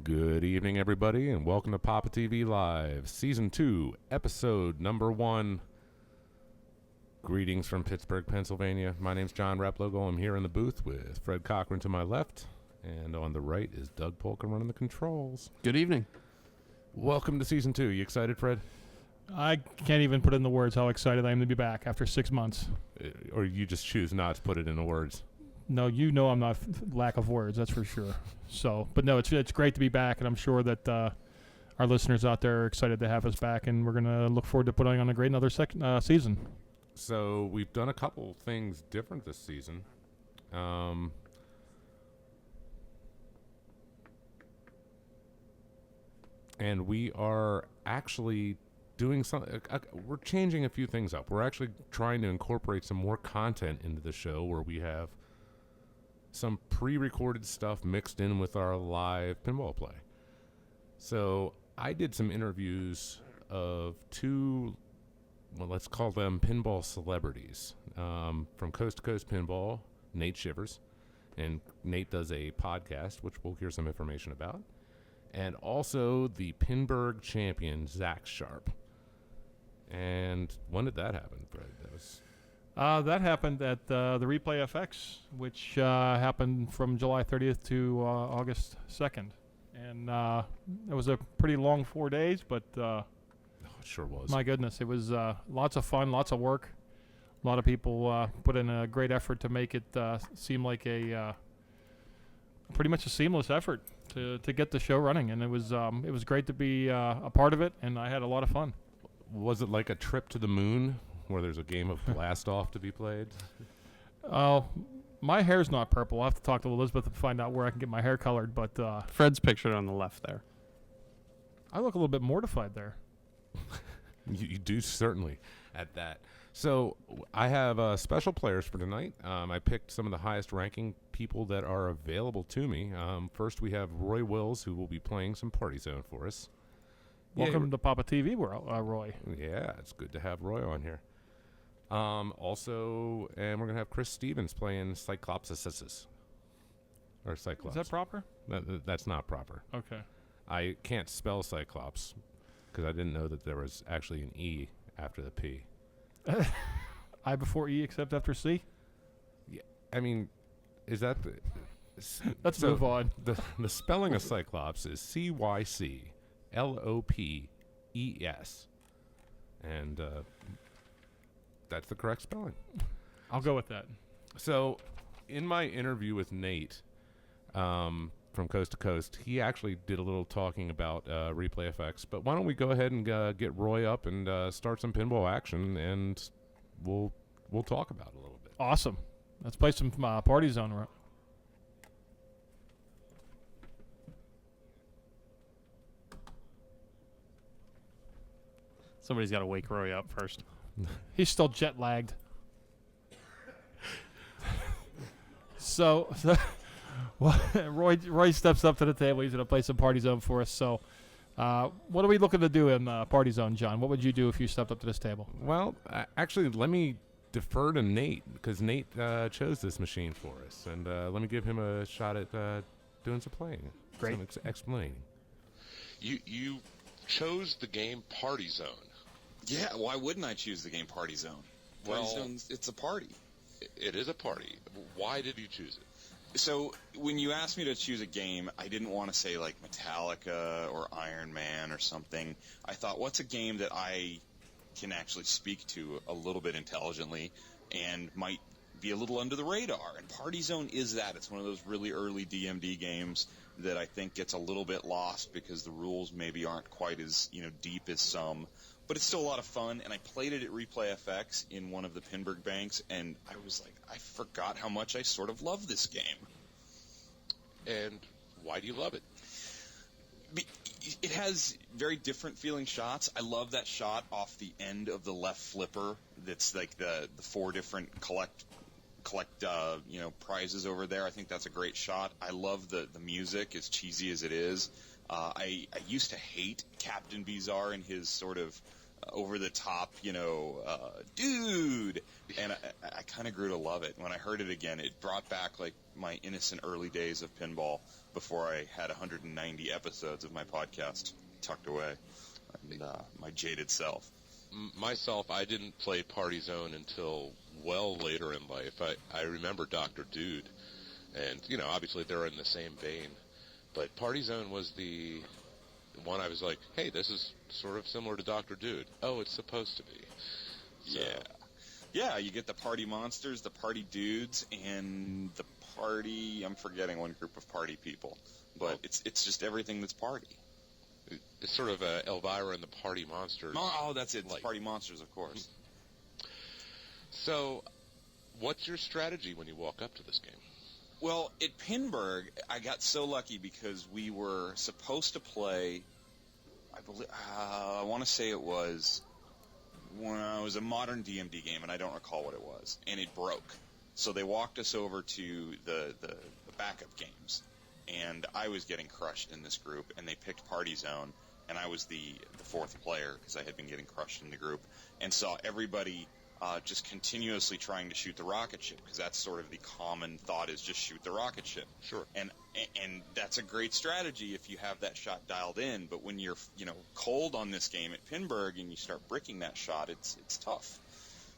Good evening, everybody, and welcome to PAPAtv Live, Season 2, Episode Number 1. Greetings from Pittsburgh, Pennsylvania. My name's John Replogo. I'm here in the booth with Fred Cochran to my left, and on the right is Doug Polka running the controls. Good evening. Welcome to Season 2. You excited, Fred? I can't even put in the words how excited I am to be back after 6 months. Or you just choose not to put it in the words? No, you know I'm not lack of words, that's for sure. So, but no, it's great to be back, and I'm sure that our listeners out there are excited to have us back, and we're going to look forward to putting on a great another season. So we've done a couple things different this season. And we are actually doing something. We're changing a few things up. We're actually trying to incorporate some more content into the show where we have some pre-recorded stuff mixed in with our live pinball play. So I did some interviews of two, well, let's call them pinball celebrities from Coast to Coast Pinball, Nate Shivers, and Nate does a podcast, which we'll hear some information about, and also the Pinburg champion, Zach Sharp. And when did that happen, Fred? That happened at the Replay FX, which happened from July 30th to August 2nd. And it was a pretty long 4 days, but it sure was. My goodness, it was lots of fun, lots of work. A lot of people put in a great effort to make it seem like a pretty much a seamless effort to get the show running. And it was great to be a part of it, and I had a lot of fun. Was it like a trip to the moon where there's a game of Blast Off to be played? Oh, my hair's not purple. I'll have to talk to Elizabeth and find out where I can get my hair colored. But Fred's pictured on the left there. I look a little bit mortified there. You do certainly at that. So I have special players for tonight. I picked some of the highest ranking people that are available to me. First we have Roy Wills, who will be playing some Party Zone for us. Welcome to PAPAtv, Roy. Yeah, it's good to have Roy on here. Also, and we're going to have Chris Stevens playing Cyclops. Or Cyclops. Is that proper? That's not proper. Okay. I can't spell Cyclops because I didn't know that there was actually an E after the P. I before E except after C? Yeah, I mean, is that the... Let's move on. The spelling of Cyclops is CYCLOPES. And that's the correct spelling. I'll go with that. So, in my interview with Nate from Coast to Coast, he actually did a little talking about Replay FX. But why don't we go ahead and get Roy up and start some pinball action, and we'll talk about it a little bit. Awesome. Let's play some Party Zone. Somebody's got to wake Roy up first. He's still jet lagged. So well, Roy steps up to the table. He's going to play some Party Zone for us. So what are we looking to do in Party Zone, John? What would you do if you stepped up to this table? Well, actually, let me defer to Nate, because Nate chose this machine for us. And let me give him a shot at doing some playing. Great. Some explaining. You chose the game Party Zone. Yeah, why wouldn't I choose the game Party Zone? Party Zone, it's a party. It is a party. Why did you choose it? So when you asked me to choose a game, I didn't want to say like Metallica or Iron Man or something. I thought, what's a game that I can actually speak to a little bit intelligently and might be a little under the radar? And Party Zone is that. It's one of those really early DMD games that I think gets a little bit lost because the rules maybe aren't quite as deep as some. But it's still a lot of fun, and I played it at Replay FX in one of the Pinburg banks, and I was like, I forgot how much I sort of love this game. And why do you love it? It has very different feeling shots. I love that shot off the end of the left flipper that's like the four different collect prizes over there. I think that's a great shot. I love the music, as cheesy as it is. I used to hate Captain Bizarre and his sort of over the top, dude. And I kind of grew to love it. When I heard it again, it brought back like my innocent early days of pinball before I had 190 episodes of my podcast tucked away, and my jaded self. Myself, I didn't play Party Zone until well later in life. I remember Dr. Dude, and, obviously they're in the same vein. But Party Zone was the one I was like, hey, this is sort of similar to Dr. Dude. Oh, it's supposed to be. So. Yeah, you get the party monsters, the party dudes, and the party, I'm forgetting one group of party people. But it's just everything that's party. It's sort of Elvira and the Party Monsters. Oh, that's it. It's Party Monsters, of course. So, what's your strategy when you walk up to this game? Well, at Pinburg, I got so lucky because we were supposed to play, I believe, I want to say it was a modern DMD game, and I don't recall what it was, and it broke. So they walked us over to the backup games. And I was getting crushed in this group, and they picked Party Zone, and I was the fourth player because I had been getting crushed in the group, and saw everybody just continuously trying to shoot the rocket ship, because that's sort of the common thought, is just shoot the rocket ship. Sure. And that's a great strategy if you have that shot dialed in, but when you're cold on this game at Pinburg and you start bricking that shot, it's tough.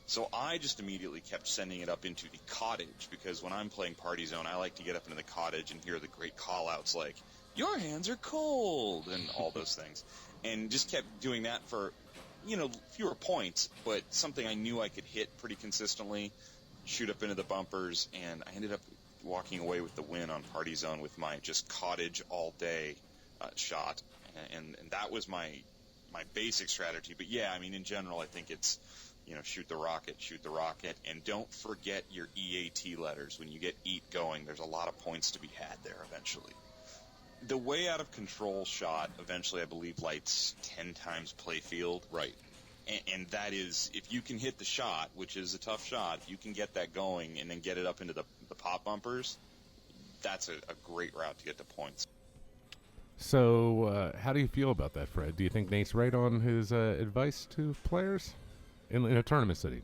So I just immediately kept sending it up into the cottage, because when I'm playing Party Zone, I like to get up into the cottage and hear the great call-outs like, your hands are cold, and all those things. And just kept doing that for, fewer points, but something I knew I could hit pretty consistently, shoot up into the bumpers, and I ended up walking away with the win on Party Zone with my just cottage all-day shot. And that was my basic strategy. But, yeah, I mean, in general, I think it's, shoot the rocket, and don't forget your EAT letters. When you get EAT going, there's a lot of points to be had there eventually. The way out of control shot eventually, I believe, lights 10 times playfield. Right. And that is, if you can hit the shot, which is a tough shot, if you can get that going and then get it up into the pop bumpers, that's a great route to get to points. So, how do you feel about that, Fred? Do you think Nate's right on his advice to players in a tournament setting?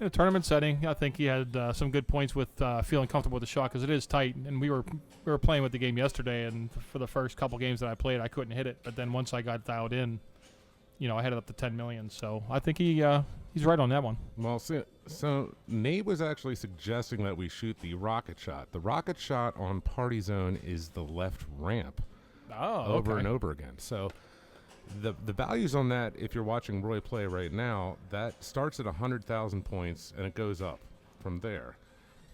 In a tournament setting, I think he had some good points with feeling comfortable with the shot, because it is tight. And we were playing with the game yesterday, and for the first couple games that I played, I couldn't hit it. But then once I got dialed in, I had it up to 10 million. So I think he's right on that one. Well, so Nate was actually suggesting that we shoot the rocket shot. The rocket shot on Party Zone is the left ramp over and over again. So the values on that, if you're watching Roy play right now, that starts at 100,000 points, and it goes up from there.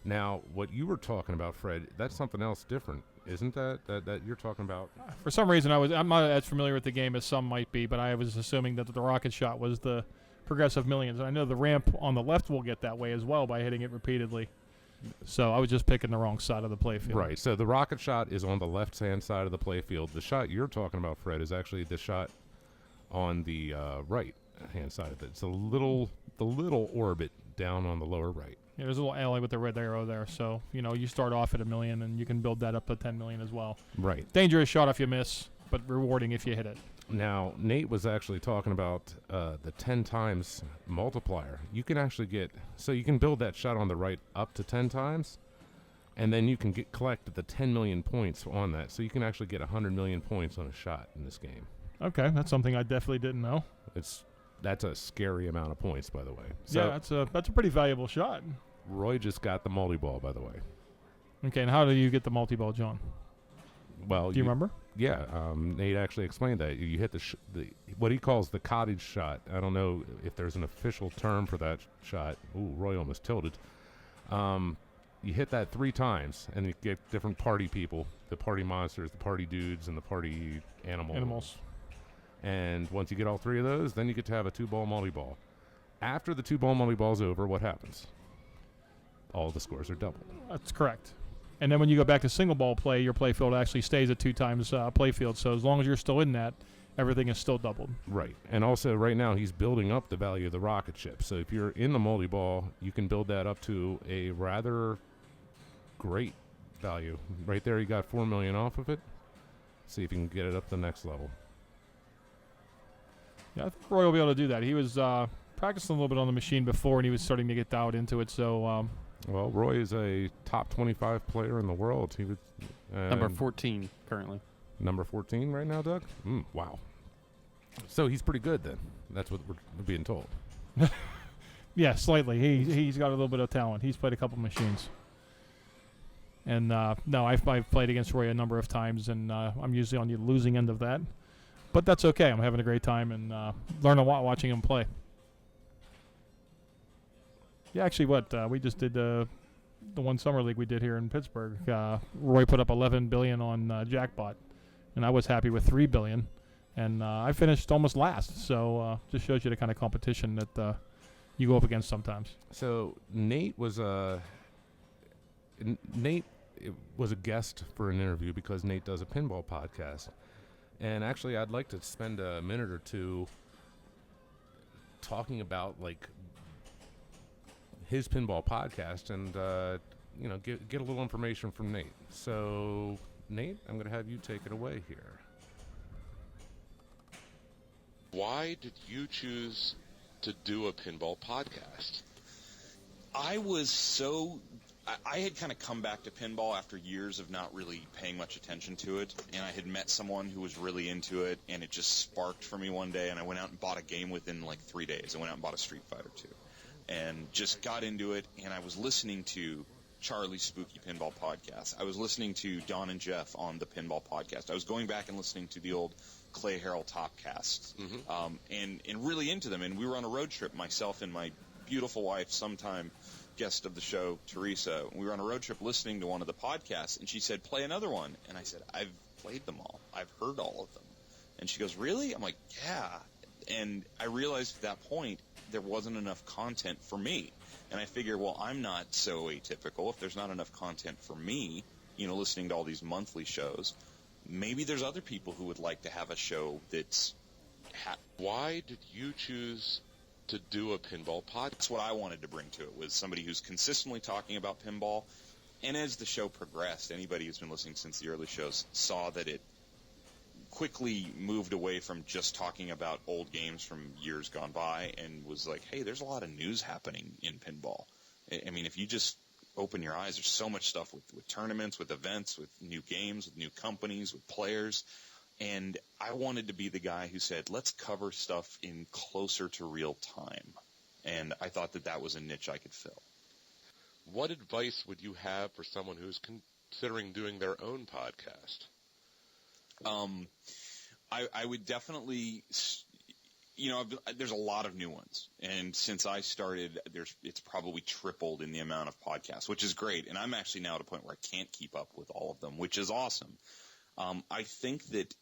Now, what you were talking about, Fred, that's something else different, isn't that you're talking about? For some reason, I'm not as familiar with the game as some might be, but I was assuming that the rocket shot was the progressive millions. And I know the ramp on the left will get that way as well by hitting it repeatedly. So I was just picking the wrong side of the playfield. Right. So the rocket shot is on the left-hand side of the playfield. The shot you're talking about, Fred, is actually the shot on the right-hand side of it. It's the little orbit down on the lower right. Yeah, there's a little alley with the red arrow there. So, you start off at 1 million, and you can build that up to 10 million as well. Right. Dangerous shot if you miss, but rewarding if you hit it. Now, Nate was actually talking about the 10 times multiplier. You can actually you can build that shot on the right up to 10 times, and then you can collect the 10 million points on that. So you can actually get 100 million points on a shot in this game. Okay, that's something I definitely didn't know. That's a scary amount of points, by the way. So yeah, that's a pretty valuable shot. Roy just got the multi-ball, by the way. Okay, and how do you get the multi-ball, John? Well, do you remember? Yeah, Nate actually explained that. You hit the what he calls the cottage shot. I don't know if there's an official term for that shot. Ooh, Roy almost tilted. You hit that 3 times, and you get different party people, the party monsters, the party dudes, and the party animals. And once you get all 3 of those, then you get to have a 2-ball multi-ball. After the 2-ball multi-ball's over, what happens? All the scores are doubled. That's correct. And then when you go back to single ball play, your playfield actually stays at 2 times playfield. So as long as you're still in that, everything is still doubled. Right. And also right now he's building up the value of the rocket ship. So if you're in the multi-ball, you can build that up to a rather great value. Right there you got 4 million off of it. See if you can get it up to the next level. Yeah, I think Roy will be able to do that. He was practicing a little bit on the machine before, and he was starting to get dialed into it. So, Well, Roy is a top 25 player in the world. He was Number 14 currently. number 14 right now, Doug. Wow. So he's pretty good then. That's what we're being told. yeah, slightly. He's got a little bit of talent. He's played a couple machines. And no, I've played against Roy a number of times, and I'm usually on the losing end of that. But that's okay. I'm having a great time and learn a lot watching him play. Yeah, actually, we just did the one summer league we did here in Pittsburgh. Roy put up $11 billion on Jackpot, and I was happy with $3 billion, and I finished almost last. So just shows you the kind of competition that you go up against sometimes. So Nate was a guest for an interview because Nate does a pinball podcast. And actually, I'd like to spend a minute or two talking about like his pinball podcast and get a little information from Nate. So, Nate, I'm going to have you take it away here. Why did you choose to do a pinball podcast? I had kind of come back to pinball after years of not really paying much attention to it, and I had met someone who was really into it, and it just sparked for me one day, and I went out and bought a game within like 3 days. I went out and bought a Street Fighter 2, and just got into it, and I was listening to Charlie's Spooky Pinball Podcast. I was listening to Don and Jeff on the Pinball Podcast. I was going back and listening to the old Clay Harrell Topcasts, and really into them, and we were on a road trip, myself and my beautiful wife, sometime guest of the show, Teresa. We were on a road trip listening to one of the podcasts, and she said, play another one. And I said, I've played them all. I've heard all of them. And she goes, really? I'm like, yeah. And I realized at that point there wasn't enough content for me. And I figured, well, I'm not so atypical. If there's not enough content for me, listening to all these monthly shows, maybe there's other people who would like to have a show that's... Why did you choose to do a pinball podcast? That's what I wanted to bring to it, was somebody who's consistently talking about pinball. And as the show progressed, anybody who's been listening since the early shows saw that it quickly moved away from just talking about old games from years gone by and was like, hey, there's a lot of news happening in pinball. I mean, if you just open your eyes, there's so much stuff with tournaments, with events, with new games, with new companies, with players. And I wanted to be the guy who said, let's cover stuff in closer to real time. And I thought that was a niche I could fill. What advice would you have for someone who's considering doing their own podcast? I would definitely, there's a lot of new ones. And since I started, it's probably tripled in the amount of podcasts, which is great. And I'm actually now at a point where I can't keep up with all of them, which is awesome. I think that,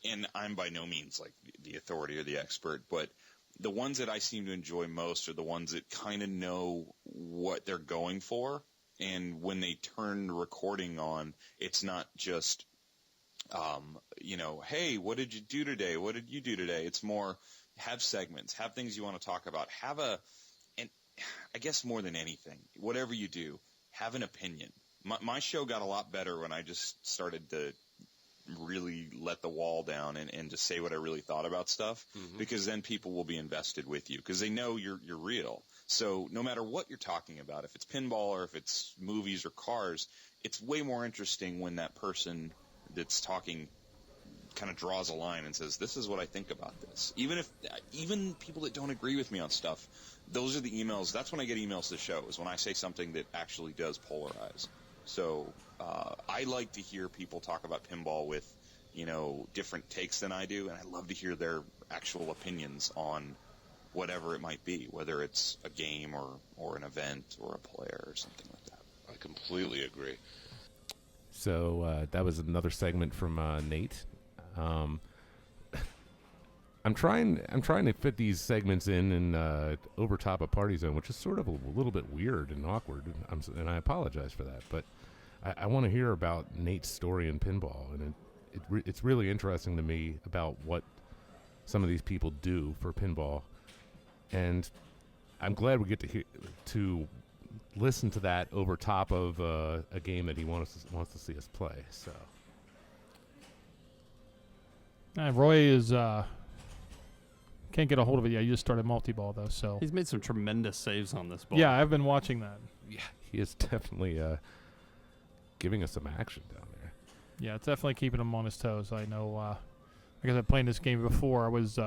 and I'm by no means like the authority or the expert, but the ones that I seem to enjoy most are the ones that kind of know what they're going for. And when they turn recording on, it's not just, hey, what did you do today? What did you do today? It's more, have segments, have things you want to talk about, and I guess more than anything, whatever you do, have an opinion. My show got a lot better when I just started to really let the wall down and just say what I really thought about stuff, because then people will be invested with you because they know you're real. So no matter what you're talking about, if it's pinball or if it's movies or cars, it's way more interesting when that person that's talking kind of draws a line and says, this is what I think about this. Even people that don't agree with me on stuff, those are the emails. That's when I get emails to the show, is when I say something that actually does polarize. So I like to hear people talk about pinball with, different takes than I do, and I love to hear their actual opinions on whatever it might be, whether it's a game or an event or a player or something like that. I completely agree. So that was another segment from Nate. I'm trying to fit these segments in over top of Party Zone, which is sort of a little bit weird and awkward, and I apologize for that. But I want to hear about Nate's story in pinball, and it's really interesting to me about what some of these people do for pinball, and I'm glad we get to listen to that over top of a game that he wants to see us play. So, Roy is can't get a hold of it yet. You just started multi-ball, though, so. He's made some tremendous saves on this ball. Yeah, I've been watching that. Yeah, he is definitely giving us some action down there. Yeah, it's definitely keeping him on his toes. I know, because I've played this game before, I was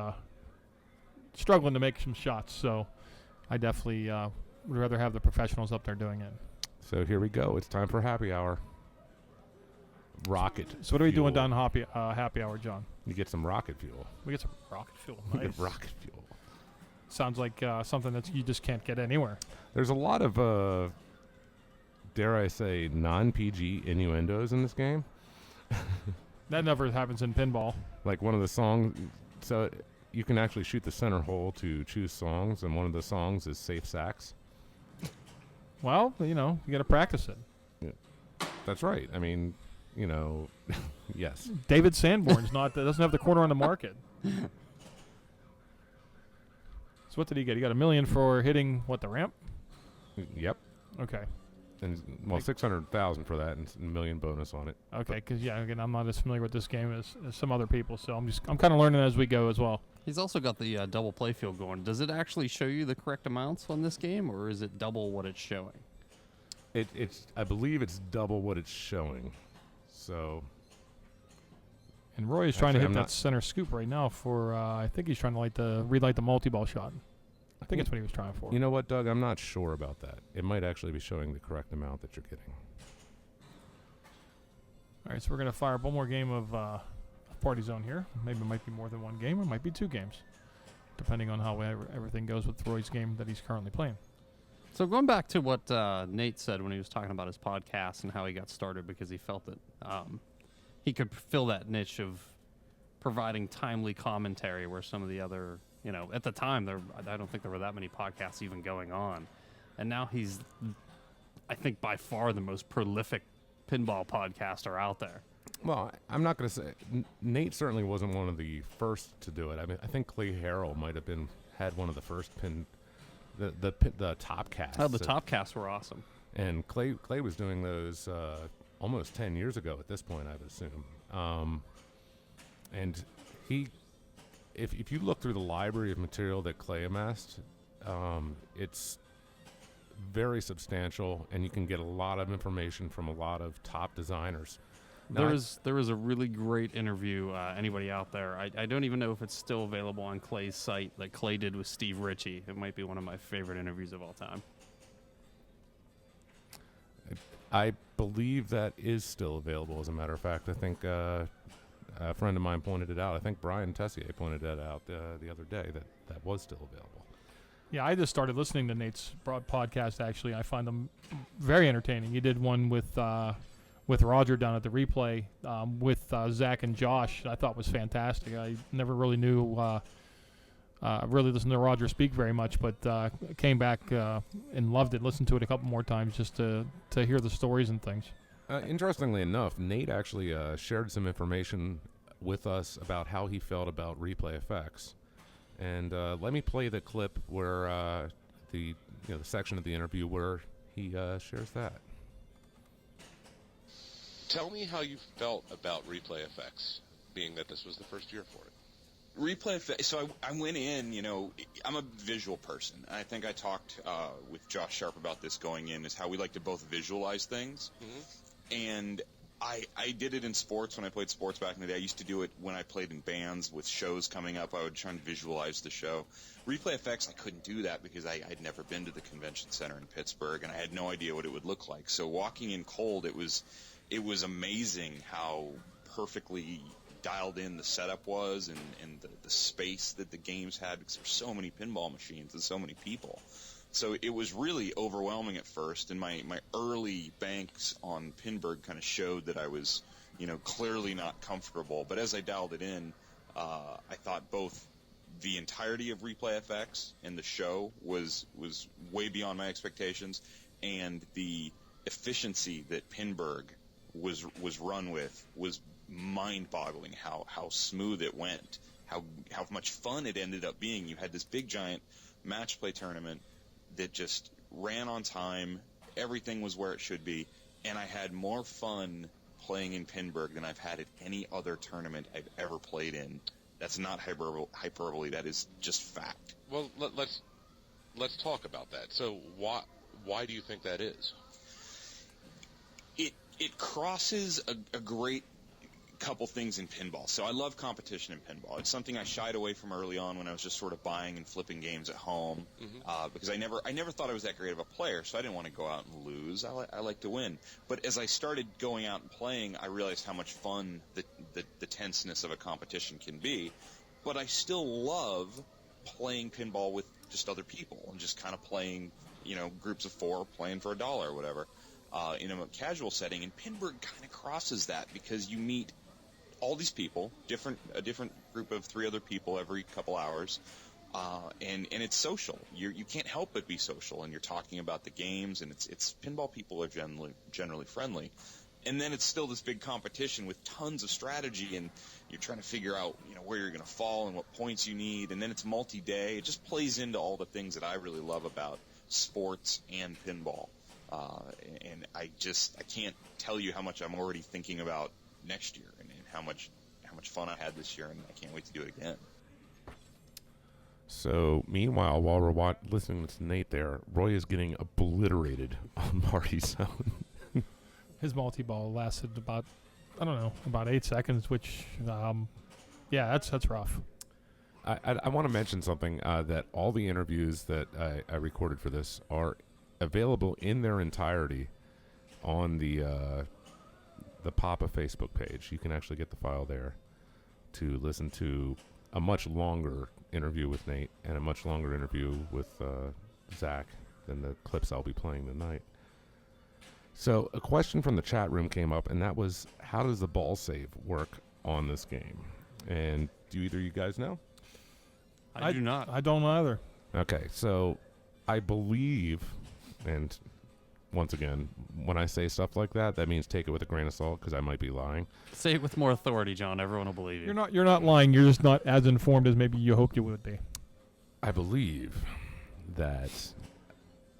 struggling to make some shots, so I definitely would rather have the professionals up there doing it. So here we go. It's time for happy hour. Rocket. So what are we doing fuel. down happy hour, John? You get some rocket fuel. We get some rocket fuel. You Nice. get rocket fuel. Sounds like something that you just can't get anywhere. There's a lot of, dare I say, non-PG innuendos in this game. That never happens in pinball. Like one of the songs, so you can actually shoot the center hole to choose songs, and one of the songs is Safe Sax. Well, you got to practice it. That's right. I mean, yes. David Sanborn's doesn't have the corner on the market. So what did he get? He got $1 million for hitting the ramp? Yep. Okay. And 600,000 for that, and $1 million bonus on it. Okay, because again, I'm not as familiar with this game as some other people, so I'm kind of learning as we go as well. He's also got the double playfield going. Does it actually show you the correct amounts on this game, or is it double what it's showing? I believe it's double what it's showing. So. And Roy is trying to hit I'm that not- center scoop right now for. I think he's trying to relight the multi-ball shot. I think that's what he was trying for. You know what, Doug? I'm not sure about that. It might actually be showing the correct amount that you're getting. All right, so we're gonna fire up one more game of Party Zone here. Maybe it might be more than one game, or it might be two games, depending on how everything goes with Roy's game that he's currently playing. So going back to what Nate said when he was talking about his podcast and how he got started, because he felt that he could fill that niche of providing timely commentary where some of the other, at the time, I don't think there were that many podcasts even going on. And now he's, I think, by far the most prolific pinball podcaster out there. Well, I'm not going to say Nate certainly wasn't one of the first to do it. I mean, I think Clay Harrell might have had one of the first the top casts. Oh, the top casts were awesome. And Clay was doing those almost 10 years ago at this point, I would assume. And if you look through the library of material that Clay amassed, it's very substantial, and you can get a lot of information from a lot of top designers. There was a really great interview. Anybody out there? I don't even know if it's still available on Clay's site that Clay did with Steve Ritchie. It might be one of my favorite interviews of all time. I believe that is still available. As a matter of fact, I think a friend of mine pointed it out. I think Brian Tessier pointed that out the other day that was still available. Yeah, I just started listening to Nate's podcast. Actually, I find them very entertaining. He did one with Roger down at the replay with Zach and Josh. I thought was fantastic. I never really knew, really listened to Roger speak very much, but came back and loved it. Listened to it a couple more times just to hear the stories and things. Interestingly enough, Nate actually shared some information with us about how he felt about replay effects. And let me play the clip where the section of the interview where he shares that. Tell me how you felt about replay effects, being that this was the first year for it. Replay effects. So I went in, I'm a visual person. I think I talked with Josh Sharp about this going in, is how we like to both visualize things. Mm-hmm. And I did it in sports when I played sports back in the day. I used to do it when I played in bands with shows coming up. I would try and visualize the show. Replay effects, I couldn't do that because I'd never been to the convention center in Pittsburgh, and I had no idea what it would look like. So walking in cold, it was amazing how perfectly dialed in the setup was and the space that the games had, because there's so many pinball machines and so many people. So it was really overwhelming at first, and my early banks on Pinburg kind of showed that I was, clearly not comfortable. But as I dialed it in, I thought both the entirety of Replay FX and the show was way beyond my expectations, and the efficiency that Pinburg was run with was mind-boggling. How smooth it went, how much fun it ended up being. You had this big giant match play tournament that just ran on time. Everything was where it should be, and I had more fun playing in Pinburg than I've had at any other tournament I've ever played in That's not hyperbole. That is just fact. Well, let's talk about that. So why do you think that is? It crosses a great couple things in pinball. So I love competition in pinball. It's something I shied away from early on when I was just sort of buying and flipping games at home, because I never thought I was that great of a player, so I didn't want to go out and lose. I like to win. But as I started going out and playing, I realized how much fun the tenseness of a competition can be. But I still love playing pinball with just other people and just kind of playing, groups of 4, playing for $1 or whatever. In a casual setting, and Pinburg kind of crosses that because you meet all these people, a different group of 3 other people every couple hours, and it's social. You can't help but be social, and you're talking about the games, and it's pinball people are generally friendly, and then it's still this big competition with tons of strategy, and you're trying to figure out where you're going to fall and what points you need, and then it's multi-day. It just plays into all the things that I really love about sports and pinball. And I can't tell you how much I'm already thinking about next year and how much fun I had this year, and I can't wait to do it again. So, meanwhile, while we're listening to Nate there, Roy is getting obliterated on Party Zone. His multi-ball lasted about 8 seconds, which, that's rough. I want to mention something, that all the interviews that I recorded for this are available in their entirety on the Papa Facebook page. You can actually get the file there to listen to a much longer interview with Nate and a much longer interview with Zach than the clips I'll be playing tonight. So a question from the chat room came up, and that was, how does the ball save work on this game? And do either of you guys know? I do not. I don't either. Okay, so I believe, and once again, when I say stuff like that, that means take it with a grain of salt, because I might be lying. Say it with more authority, John. Everyone will believe you. You're not lying. You're just not as informed as maybe you hoped you would be. I believe that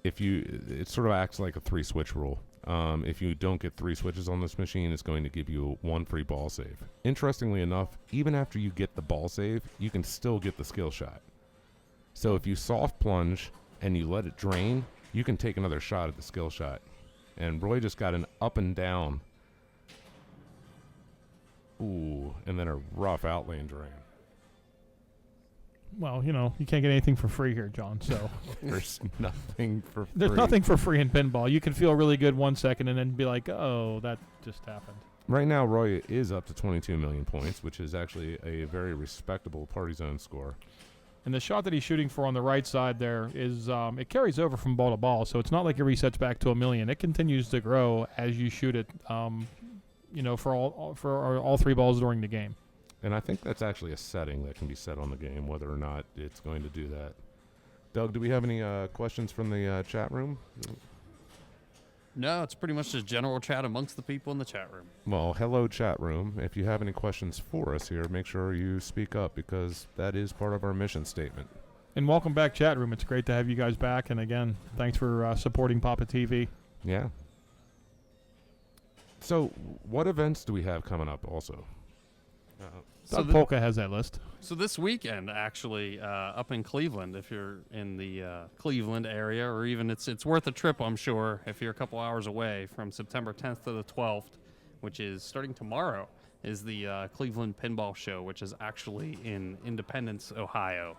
it sort of acts like a 3-switch rule. If you don't get 3 switches on this machine, it's going to give you 1 free ball save. Interestingly enough, even after you get the ball save, you can still get the skill shot. So if you soft plunge and you let it drain, you can take another shot at the skill shot. And Roy just got an up and down. Ooh, and then a rough outlane drain. Well, you can't get anything for free here, John, so. There's nothing for free. There's nothing for free in pinball. You can feel really good 1 second and then be like, oh, that just happened. Right now, Roy is up to 22 million points, which is actually a very respectable Party Zone score. And the shot that he's shooting for on the right side there is, it carries over from ball to ball, so it's not like it resets back to 1 million. It continues to grow as you shoot it, for all 3 balls during the game. And I think that's actually a setting that can be set on the game, whether or not it's going to do that. Doug, do we have any questions from the chat room? No, it's pretty much just general chat amongst the people in the chat room. Well, hello, chat room. If you have any questions for us here, make sure you speak up, because that is part of our mission statement. And welcome back, chat room. It's great to have you guys back. And again, thanks for supporting PAPAtv. Yeah. So what events do we have coming up also? Doug Polka has that list. So this weekend, actually, up in Cleveland, if you're in the Cleveland area, or even it's worth a trip, I'm sure, if you're a couple hours away, from September 10th to the 12th, which is starting tomorrow, is the Cleveland Pinball Show, which is actually in Independence, Ohio,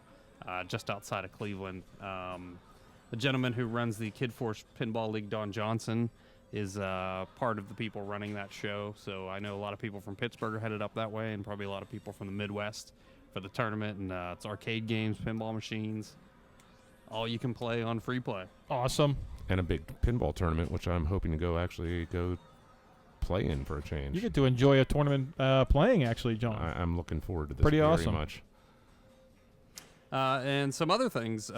just outside of Cleveland. The gentleman who runs the Kid Force Pinball League, Don Johnson, is part of the people running that show. So I know a lot of people from Pittsburgh are headed up that way, and probably a lot of people from the Midwest for the tournament. And it's arcade games, pinball machines, all you can play on free play. Awesome. And a big pinball tournament, which I'm hoping to go play in for a change. You get to enjoy a tournament playing, actually, John. I'm looking forward to this Pretty very awesome. much. And some other things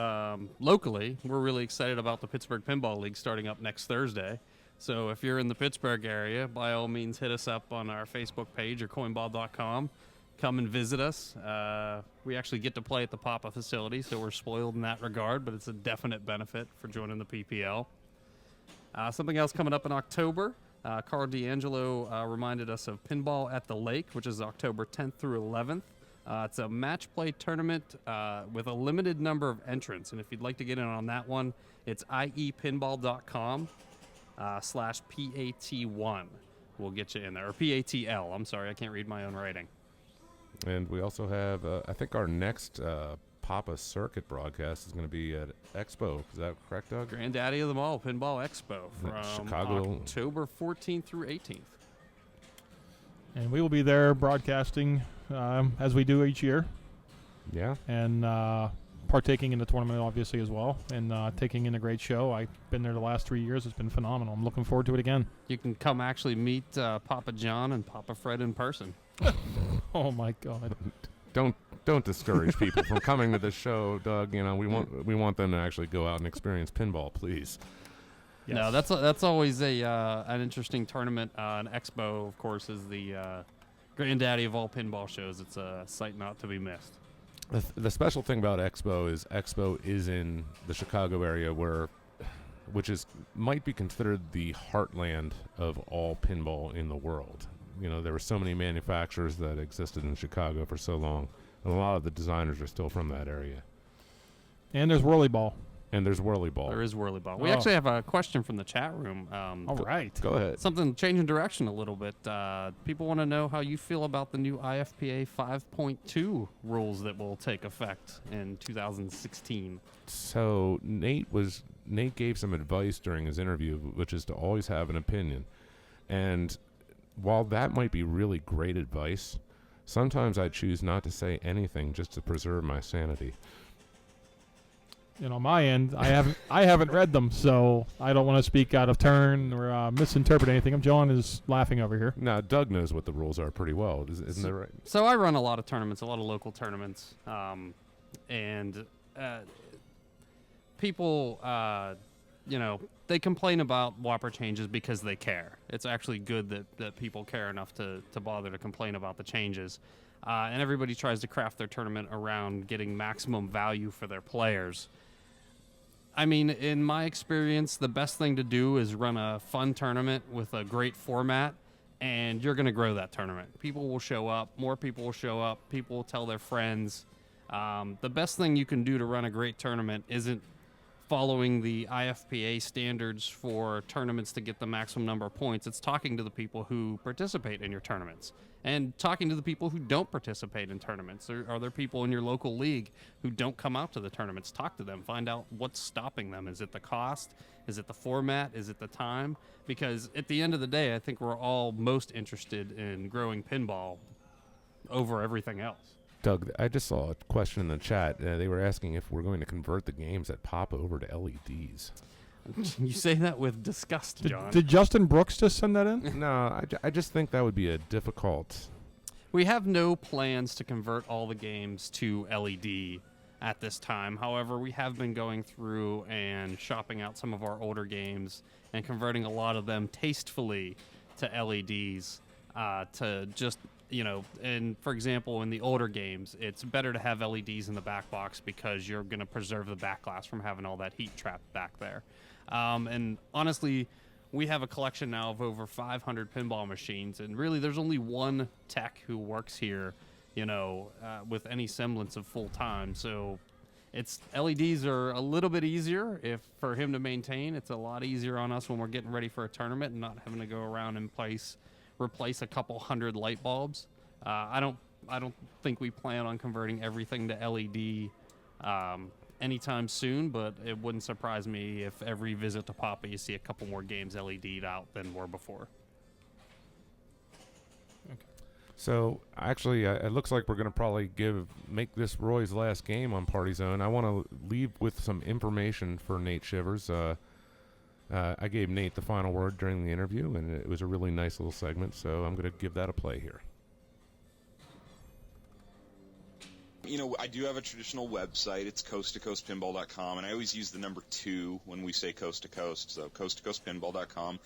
locally, we're really excited about the Pittsburgh Pinball League starting up next Thursday. So if you're in the Pittsburgh area, by all means, hit us up on our Facebook page or coinball.com. Come and visit us. We actually get to play at the Papa facility, so we're spoiled in that regard, but it's a definite benefit for joining the PPL. Something else coming up in October, Carl D'Angelo reminded us of Pinball at the Lake, which is October 10th through 11th. It's a match play tournament with a limited number of entrants, and if you'd like to get in on that one, it's iepinball.com /PAT1 will get you in there, or PATL. I'm sorry, I can't read my own writing. And we also have, I think our next Papa Circuit broadcast is going to be at Expo. Is that correct, Doug? Granddaddy of them all, Pinball Expo, from Chicago. October 14th through 18th. And we will be there broadcasting as we do each year, Yeah. and partaking in the tournament obviously as well, and taking in a great show. I've been there the last 3 years. It's been phenomenal. I'm looking forward to it again. You can come actually meet Papa John and Papa Fred in person. Oh my God. Don't discourage people from coming to the show, Doug. You know, we want them to actually go out and experience pinball, please. Yes. No, that's always an interesting tournament. An Expo, of course, is the granddaddy of all pinball shows. It's a sight not to be missed. The special thing about Expo is in the Chicago area, which might be considered the heartland of all pinball in the world. You know, there were so many manufacturers that existed in Chicago for so long, and a lot of the designers are still from that area. And there's Whirly Ball. And there's Whirly Ball. There is Whirly Ball. We Oh. actually have a question from the chat room. All right. Go ahead. Something changing direction a little bit. People want to know how you feel about the new IFPA 5.2 rules that will take effect in 2016. So Nate gave some advice during his interview, which is to always have an opinion. And while that might be really great advice, sometimes I choose not to say anything just to preserve my sanity. You know, on my end, I haven't read them, so I don't want to speak out of turn or misinterpret anything. John is laughing over here. Now, Doug knows what the rules are pretty well, isn't that right? So I run a lot of tournaments, a lot of local tournaments, and people, they complain about Whopper changes because they care. It's actually good that people care enough to bother to complain about the changes. And everybody tries to craft their tournament around getting maximum value for their players. I mean, in my experience, the best thing to do is run a fun tournament with a great format, and you're going to grow that tournament. People will show up. More people will show up. People will tell their friends. The best thing you can do to run a great tournament isn't following the IFPA standards for tournaments to get the maximum number of points. It's talking to the people who participate in your tournaments and talking to the people who don't participate in tournaments. Are there people in your local league who don't come out to the tournaments? Talk to them. Find out what's stopping them. Is it the cost? Is it the format? Is it the time? Because at the end of the day, I think we're all most interested in growing pinball over everything else. Doug, I just saw a question in the chat. They were asking if we're going to convert the games at Papa over to LEDs. You say that with disgust, John. Did Justin Brooks just send that in? No, I just think that would be a difficult... We have no plans to convert all the games to LED at this time. However, we have been going through and shopping out some of our older games and converting a lot of them tastefully to LEDs to just... and for example, in the older games, it's better to have LEDs in the back box because you're going to preserve the back glass from having all that heat trapped back there. And honestly, we have a collection now of over 500 pinball machines, and really there's only one tech who works here, with any semblance of full time. So LEDs are a little bit easier for him to maintain. It's a lot easier on us when we're getting ready for a tournament and not having to go around and replace a couple hundred light bulbs. I don't think we plan on converting everything to LED anytime soon, but it wouldn't surprise me if every visit to Papa you see a couple more games LED'd out than were before. So, actually, it looks like we're going to probably make this Roy's last game on Party Zone. I want to leave with some information for Nate Shivers. I gave Nate the final word during the interview, and it was a really nice little segment, so I'm going to give that a play here. I do have a traditional website. It's coasttocoastpinball.com, and I always use the number 2 when we say coast to coast, so coasttocoastpinball.com.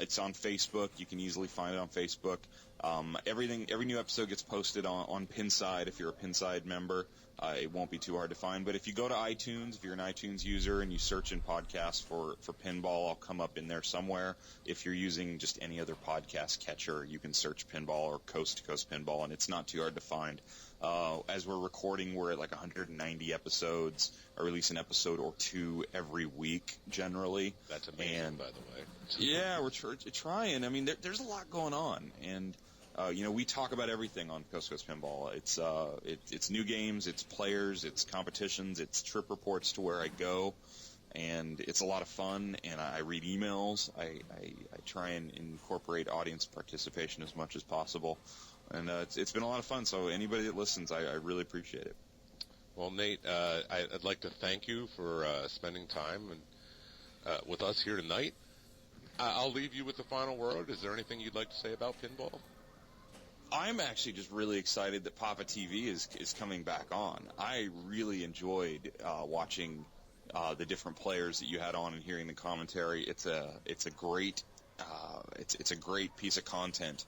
It's on Facebook. You can easily find it on Facebook. Every new episode gets posted on Pinside if you're a Pinside member. It won't be too hard to find. But if you go to iTunes, if you're an iTunes user and you search in podcasts for Pinball, I'll come up in there somewhere. If you're using just any other podcast catcher, you can search Pinball or Coast to Coast Pinball, and it's not too hard to find. As we're recording, we're at like 190 episodes. I release an episode or two every week, generally. That's amazing, by the way. Yeah, we're trying. I mean, there's a lot going on, and we talk about everything on Coast to Coast Pinball. It's new games, it's players, it's competitions, it's trip reports to where I go, and it's a lot of fun. And I read emails. I try and incorporate audience participation as much as possible, and it's been a lot of fun. So anybody that listens, I really appreciate it. Well, Nate, I'd like to thank you for spending time with us here tonight. I'll leave you with the final word. Is there anything you'd like to say about pinball? I'm actually just really excited that PAPAtv is coming back on. I really enjoyed watching the different players that you had on and hearing the commentary. It's a great piece of content,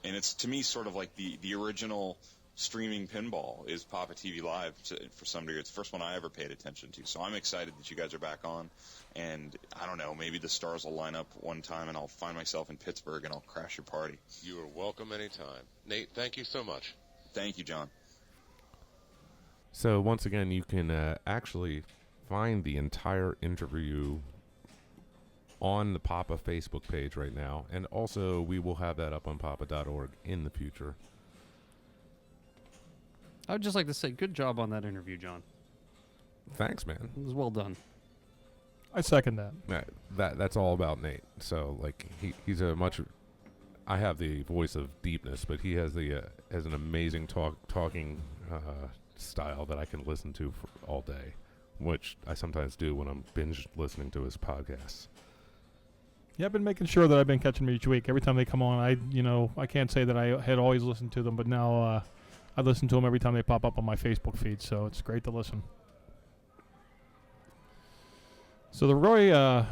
and it's, to me, sort of like the original streaming pinball is PAPAtv Live for some degree. It's the first one I ever paid attention to, so I'm excited that you guys are back on. And I don't know, maybe the stars will line up one time and I'll find myself in Pittsburgh and I'll crash your party. You are welcome anytime. Nate, thank you so much. Thank you, John. So once again, you can actually find the entire interview on the Papa Facebook page right now. And also, we will have that up on papa.org in the future. I would just like to say good job on that interview, John. Thanks, man. It was well done. I second that. That's all about Nate. So like he's a much. I have the voice of deepness, but he has an amazing talking style that I can listen to for all day, which I sometimes do when I'm binge listening to his podcasts. Yeah, I've been making sure that I've been catching them each week. Every time they come on, I can't say that I had always listened to them, but now I listen to them every time they pop up on my Facebook feed. So it's great to listen. So the Roy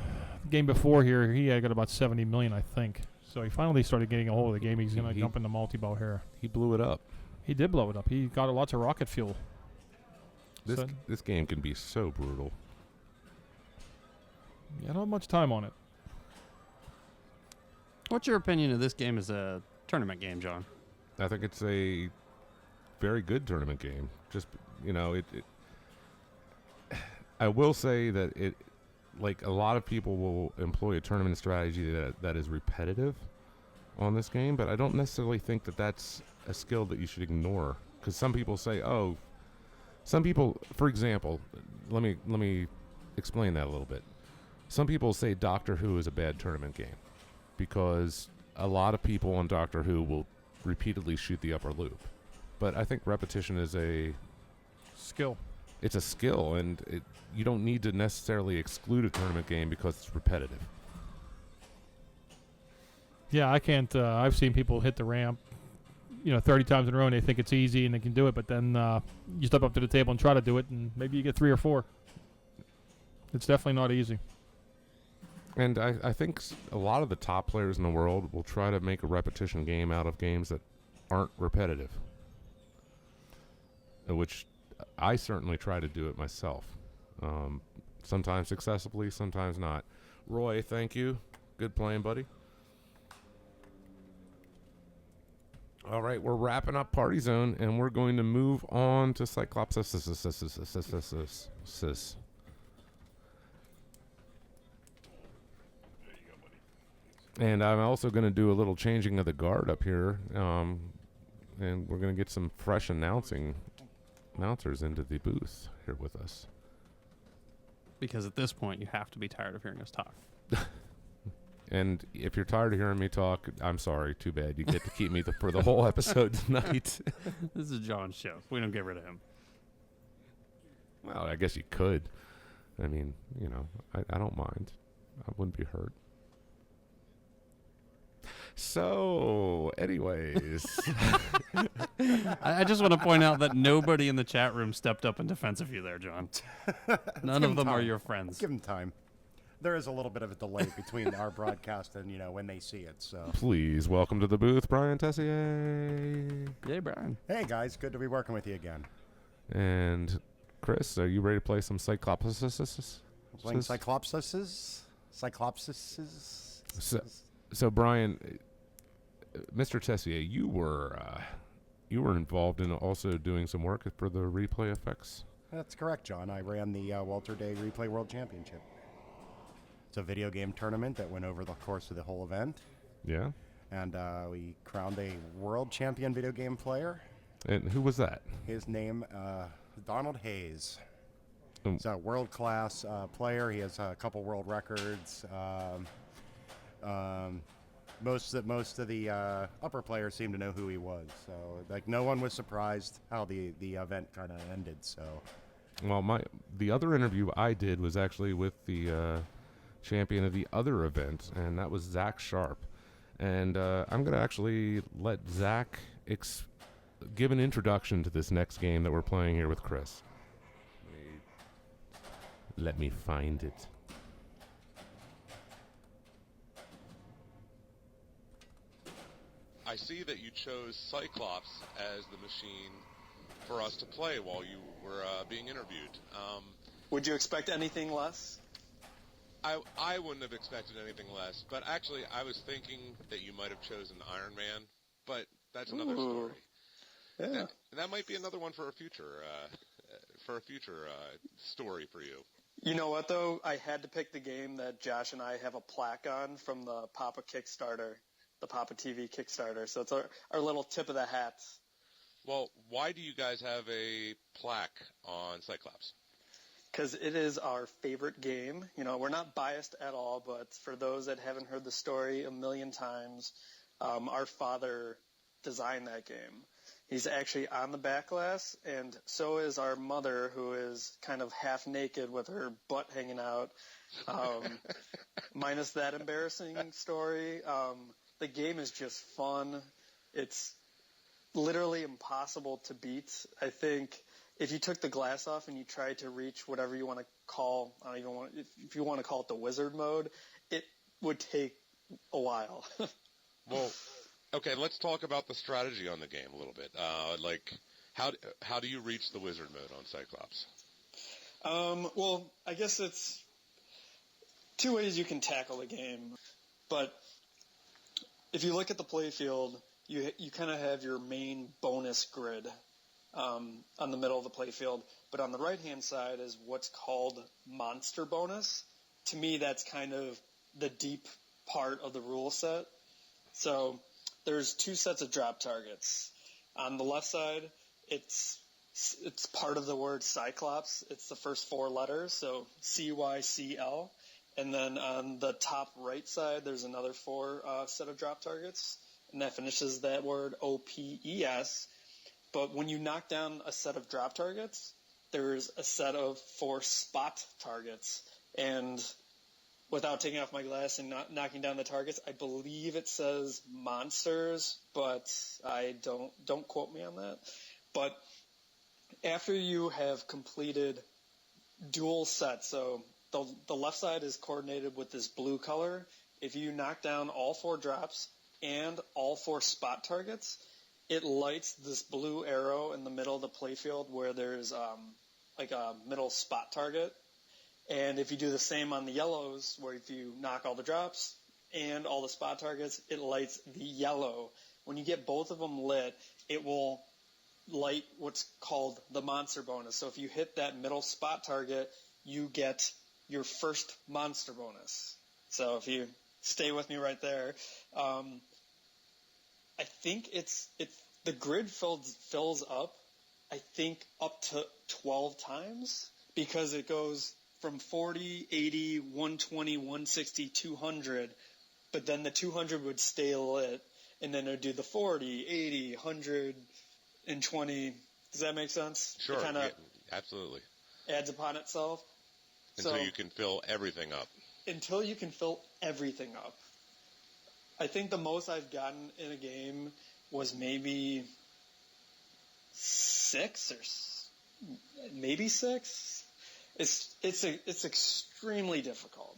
game before here, he had got about 70 million, I think. So he finally started getting a hold of the game. He's going to jump into multi-ball here. He blew it up. He did blow it up. He got lots of rocket fuel. This game can be so brutal. Yeah, I don't have much time on it. What's your opinion of this game as a tournament game, John? I think it's a very good tournament game. Just, I will say that it, like a lot of people will employ a tournament strategy that is repetitive on this game, but I don't necessarily think that that's a skill that you should ignore. Because some people say, for example, let me explain that a little bit. Some people say Doctor Who is a bad tournament game because a lot of people on Doctor Who will repeatedly shoot the upper loop. But I think repetition is a skill. It's a skill, and you don't need to necessarily exclude a tournament game because it's repetitive. Yeah, I can't. I've seen people hit the ramp, 30 times in a row, and they think it's easy and they can do it. But then you step up to the table and try to do it, and maybe you get 3 or 4. It's definitely not easy. And I think a lot of the top players in the world will try to make a repetition game out of games that aren't repetitive, which I certainly try to do it myself. Sometimes successfully, sometimes not. Roy, thank you. Good playing, buddy. All right, we're wrapping up Party Zone, and we're going to move on to Cyclops. And I'm also going to do a little changing of the guard up here, and we're going to get some fresh announcers into the booth here with us. Because at this point, you have to be tired of hearing us talk. And if you're tired of hearing me talk, I'm sorry. Too bad. You get to keep me for the whole episode tonight. This is John's show. We don't get rid of him. Well, I guess you could. I mean, I don't mind. I wouldn't be hurt. So, anyways. I just want to point out that nobody in the chat room stepped up in defense of you there, John. None of them are your friends. Give them time. there is a little bit of a delay between our broadcast and when they see it. So Please welcome to the booth, Brian Tessier. Yay, Brian. hey guys, good to be working with you again. And Chris, are you ready to play some Cyclops? Playing Cyclopses. So Brian, Mr. Tessier, you were involved in also doing some work for the replay effects. That's correct, John. I ran the Walter Day Replay World Championship. It's a video game tournament that went over the course of the whole event. Yeah. And we crowned a world champion video game player. And who was that? His name, Donald Hayes. Um, He's a world-class player. He has a couple world records. Most of the upper players seem to know who he was. So, no one was surprised how the event kind of ended. So, well, the other interview I did was actually with the champion of the other event, and that was Zach Sharp. And I'm going to actually let Zach give an introduction to this next game that we're playing here with Chris. Let me find it. I see that you chose Cyclops as the machine for us to play while you were being interviewed. Would you expect anything less? I wouldn't have expected anything less, but actually I was thinking that you might have chosen Iron Man, but that's another story. Yeah. That might be another one for a future story for you. You know what, though? I had to pick the game that Josh and I have a plaque on from the Papa Kickstarter, the PAPAtv Kickstarter. So it's our little tip of the hat. Well, why do you guys have a plaque on Cyclops? Because it is our favorite game. We're not biased at all, but for those that haven't heard the story a million times, our father designed that game. He's actually on the back glass, and so is our mother, who is kind of half naked with her butt hanging out. Minus that embarrassing story. The game is just fun. It's literally impossible to beat. I think if you took the glass off and you tried to reach whatever you want to call, if you want to call it the wizard mode, it would take a while. Well, okay, let's talk about the strategy on the game a little bit. How do you reach the wizard mode on Cyclops? Well, I guess it's two ways you can tackle the game. But if you look at the playfield, you kind of have your main bonus grid on the middle of the playfield. But on the right-hand side is what's called monster bonus. To me, that's kind of the deep part of the rule set. So there's two sets of drop targets. On the left side, it's part of the word Cyclops. It's the first four letters, so CYCL. And then on the top right side, there's another four set of drop targets, and that finishes that word OPES. But when you knock down a set of drop targets, there's a set of four spot targets. And without taking off my glass and not knocking down the targets, I believe it says monsters, but I don't quote me on that. But after you have completed dual sets, so the left side is coordinated with this blue color. If you knock down all four drops and all four spot targets, it lights this blue arrow in the middle of the playfield where there's like a middle spot target. And if you do the same on the yellows, where if you knock all the drops and all the spot targets, it lights the yellow. When you get both of them lit, it will light what's called the monster bonus. So if you hit that middle spot target, you get your first monster bonus. So if you stay with me right there, I think the grid fills up, I think up to 12 times, because it goes from 40, 80, 120, 160, 200, but then the 200 would stay lit, and then it would do the 40, 80, 120. Does that make sense? Sure, It kind of absolutely. adds upon itself. Until you can fill everything up. Until you can fill everything up. I think the most I've gotten in a game was maybe 6 or maybe 6. It's extremely difficult.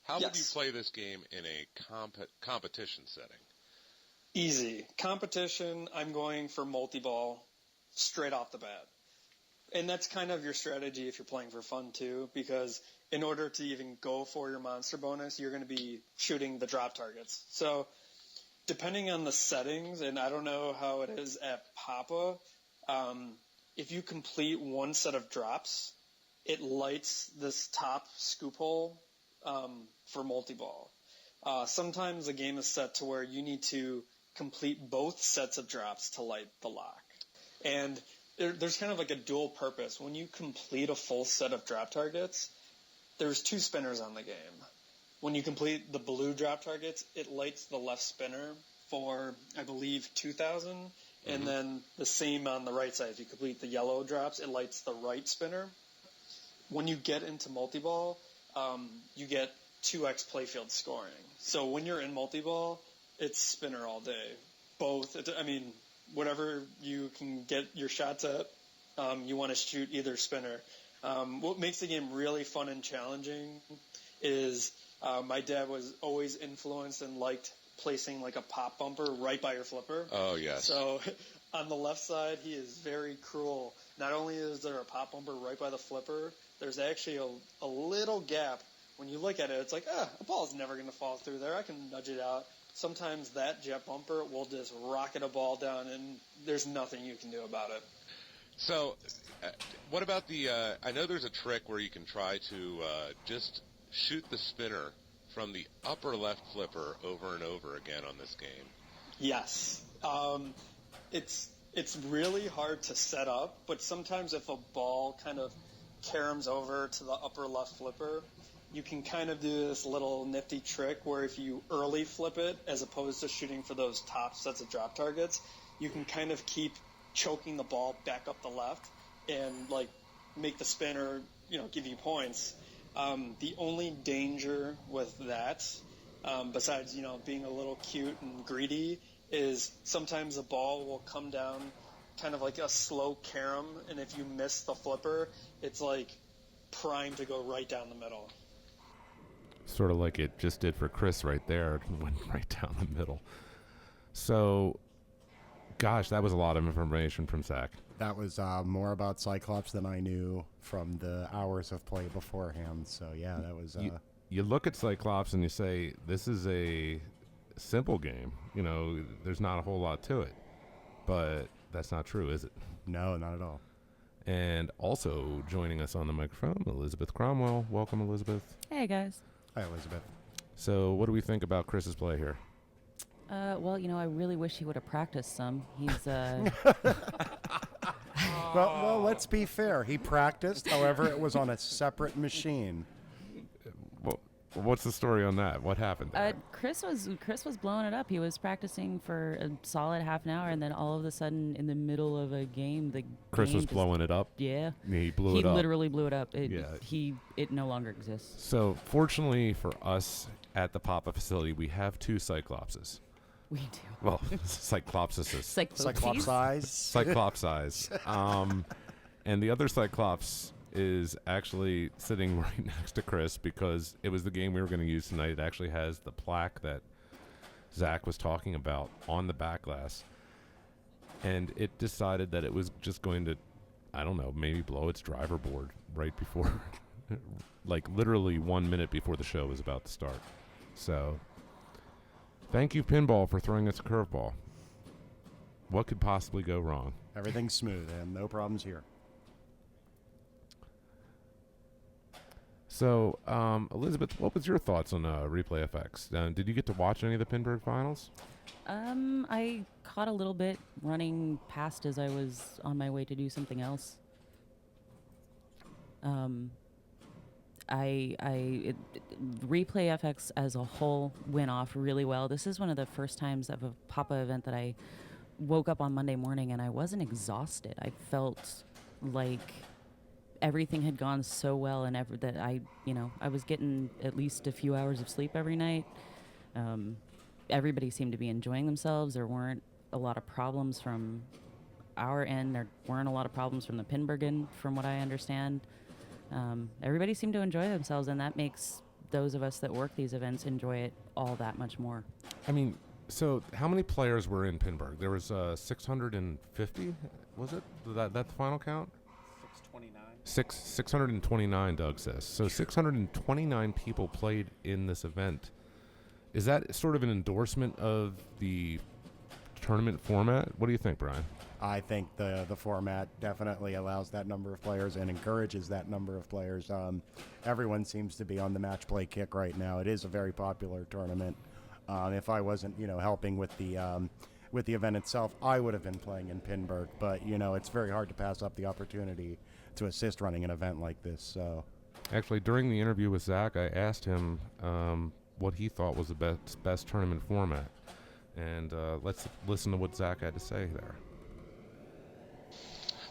How would you Yes. play this game in a competition setting? Easy. Competition, I'm going for multi-ball straight off the bat. And that's kind of your strategy if you're playing for fun too, because in order to even go for your monster bonus, you're going to be shooting the drop targets. So depending on the settings, and I don't know how it is at Papa, if you complete one set of drops, it lights this top scoop hole for multi-ball. Sometimes the game is set to where you need to complete both sets of drops to light the lock. And there's kind of like a dual purpose. When you complete a full set of drop targets, there's 2 spinners on the game. When you complete the blue drop targets, it lights the left spinner for, I believe, 2,000. And then the same on the right side. If you complete the yellow drops, it lights the right spinner. When you get into multi-ball, you get 2x playfield scoring. So when you're in multi-ball, it's spinner all day. Both, whatever you can get your shots at, you want to shoot either spinner. What makes the game really fun and challenging is my dad was always influenced and liked placing like a pop bumper right by your flipper. Oh, yes. So on the left side, he is very cruel. Not only is there a pop bumper right by the flipper, there's actually a little gap. When you look at it, it's like, a ball's never going to fall through there. I can nudge it out. Sometimes that jet bumper will just rocket a ball down, and there's nothing you can do about it. So, what about I know there's a trick where you can try to just shoot the spinner from the upper left flipper over and over again on this game. Yes. It's really hard to set up, but sometimes if a ball kind of caroms over to the upper left flipper, you can kind of do this little nifty trick where if you early flip it, as opposed to shooting for those top sets of drop targets, you can kind of keep choking the ball back up the left and like make the spinner, give you points. The only danger with that, besides, being a little cute and greedy, is sometimes the ball will come down kind of like a slow carom, and if you miss the flipper, it's like primed to go right down the middle. Sort of like it just did for Chris right there. It went right down the middle. So, gosh, that was a lot of information from Zach. That was more about Cyclops than I knew from the hours of play beforehand. So, yeah, that was... You look at Cyclops and you say, this is a simple game. There's not a whole lot to it. But that's not true, is it? No, not at all. And also joining us on the microphone, Elizabeth Cromwell. Welcome, Elizabeth. Hey, guys. Hi, Elizabeth. So what do we think about Chris's play here? Well, I really wish he would have practiced some. He's, Well, let's be fair. He practiced. However, it was on a separate machine. Well, what's the story on that? What happened there? Chris was blowing it up. He was practicing for a solid half an hour, and then all of a sudden, in the middle of a game, Chris game was blowing it up? Yeah. He blew it up. He literally blew it up. Yeah. It no longer exists. So, fortunately for us at the Papa facility, we have 2 Cyclopses. We do. Well, Cyclopses. Cyclops eyes. Cyclops eyes. And the other Cyclops is actually sitting right next to Chris because it was the game we were going to use tonight. It actually has the plaque that Zach was talking about on the back glass. And it decided that it was just going to, I don't know, maybe blow its driver board right before, like literally 1 minute before the show was about to start. So, thank you, Pinball, for throwing us a curveball. What could possibly go wrong? Everything's smooth and no problems here. So, Elizabeth, what was your thoughts on Replay FX? Did you get to watch any of the Pinburg finals? I caught a little bit running past as I was on my way to do something else. Replay FX as a whole went off really well. This is one of the first times of a Papa event that I woke up on Monday morning and I wasn't exhausted. I felt like everything had gone so well and that I was getting at least a few hours of sleep every night. Everybody seemed to be enjoying themselves. There weren't a lot of problems from our end. There weren't a lot of problems from the Pinburg end, from what I understand. Everybody seemed to enjoy themselves, and that makes those of us that work these events enjoy it all that much more. I mean, so how many players were in Pinburg? There was 650, was it? That the final count? 629, Doug says. So 629 people played in this event. Is that sort of an endorsement of the tournament format? What do you think, Brian? I think the format definitely allows that number of players and encourages that number of players. Everyone seems to be on the match play kick right now. It is a very popular tournament. If I wasn't, helping with the event itself, I would have been playing in Pinburg. But it's very hard to pass up the opportunity to assist running an event like this. So, actually, during the interview with Zach, I asked him what he thought was the best tournament format, and let's listen to what Zach had to say there.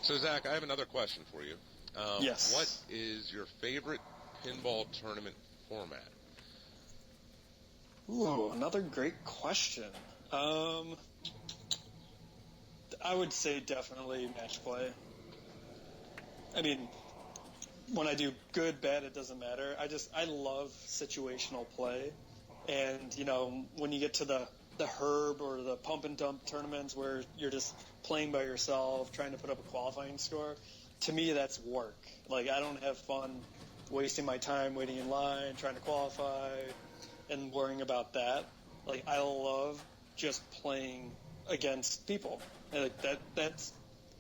So, Zach, I have another question for you. Yes. What is your favorite pinball tournament format? Ooh, another great question. I would say definitely match play. I mean, when I do good, bad, it doesn't matter. I love situational play. And, when you get to the herb or the pump and dump tournaments where you're just playing by yourself, trying to put up a qualifying score, to me that's work. Like, I don't have fun wasting my time waiting in line, trying to qualify, and worrying about that. Like, I love just playing against people. And that's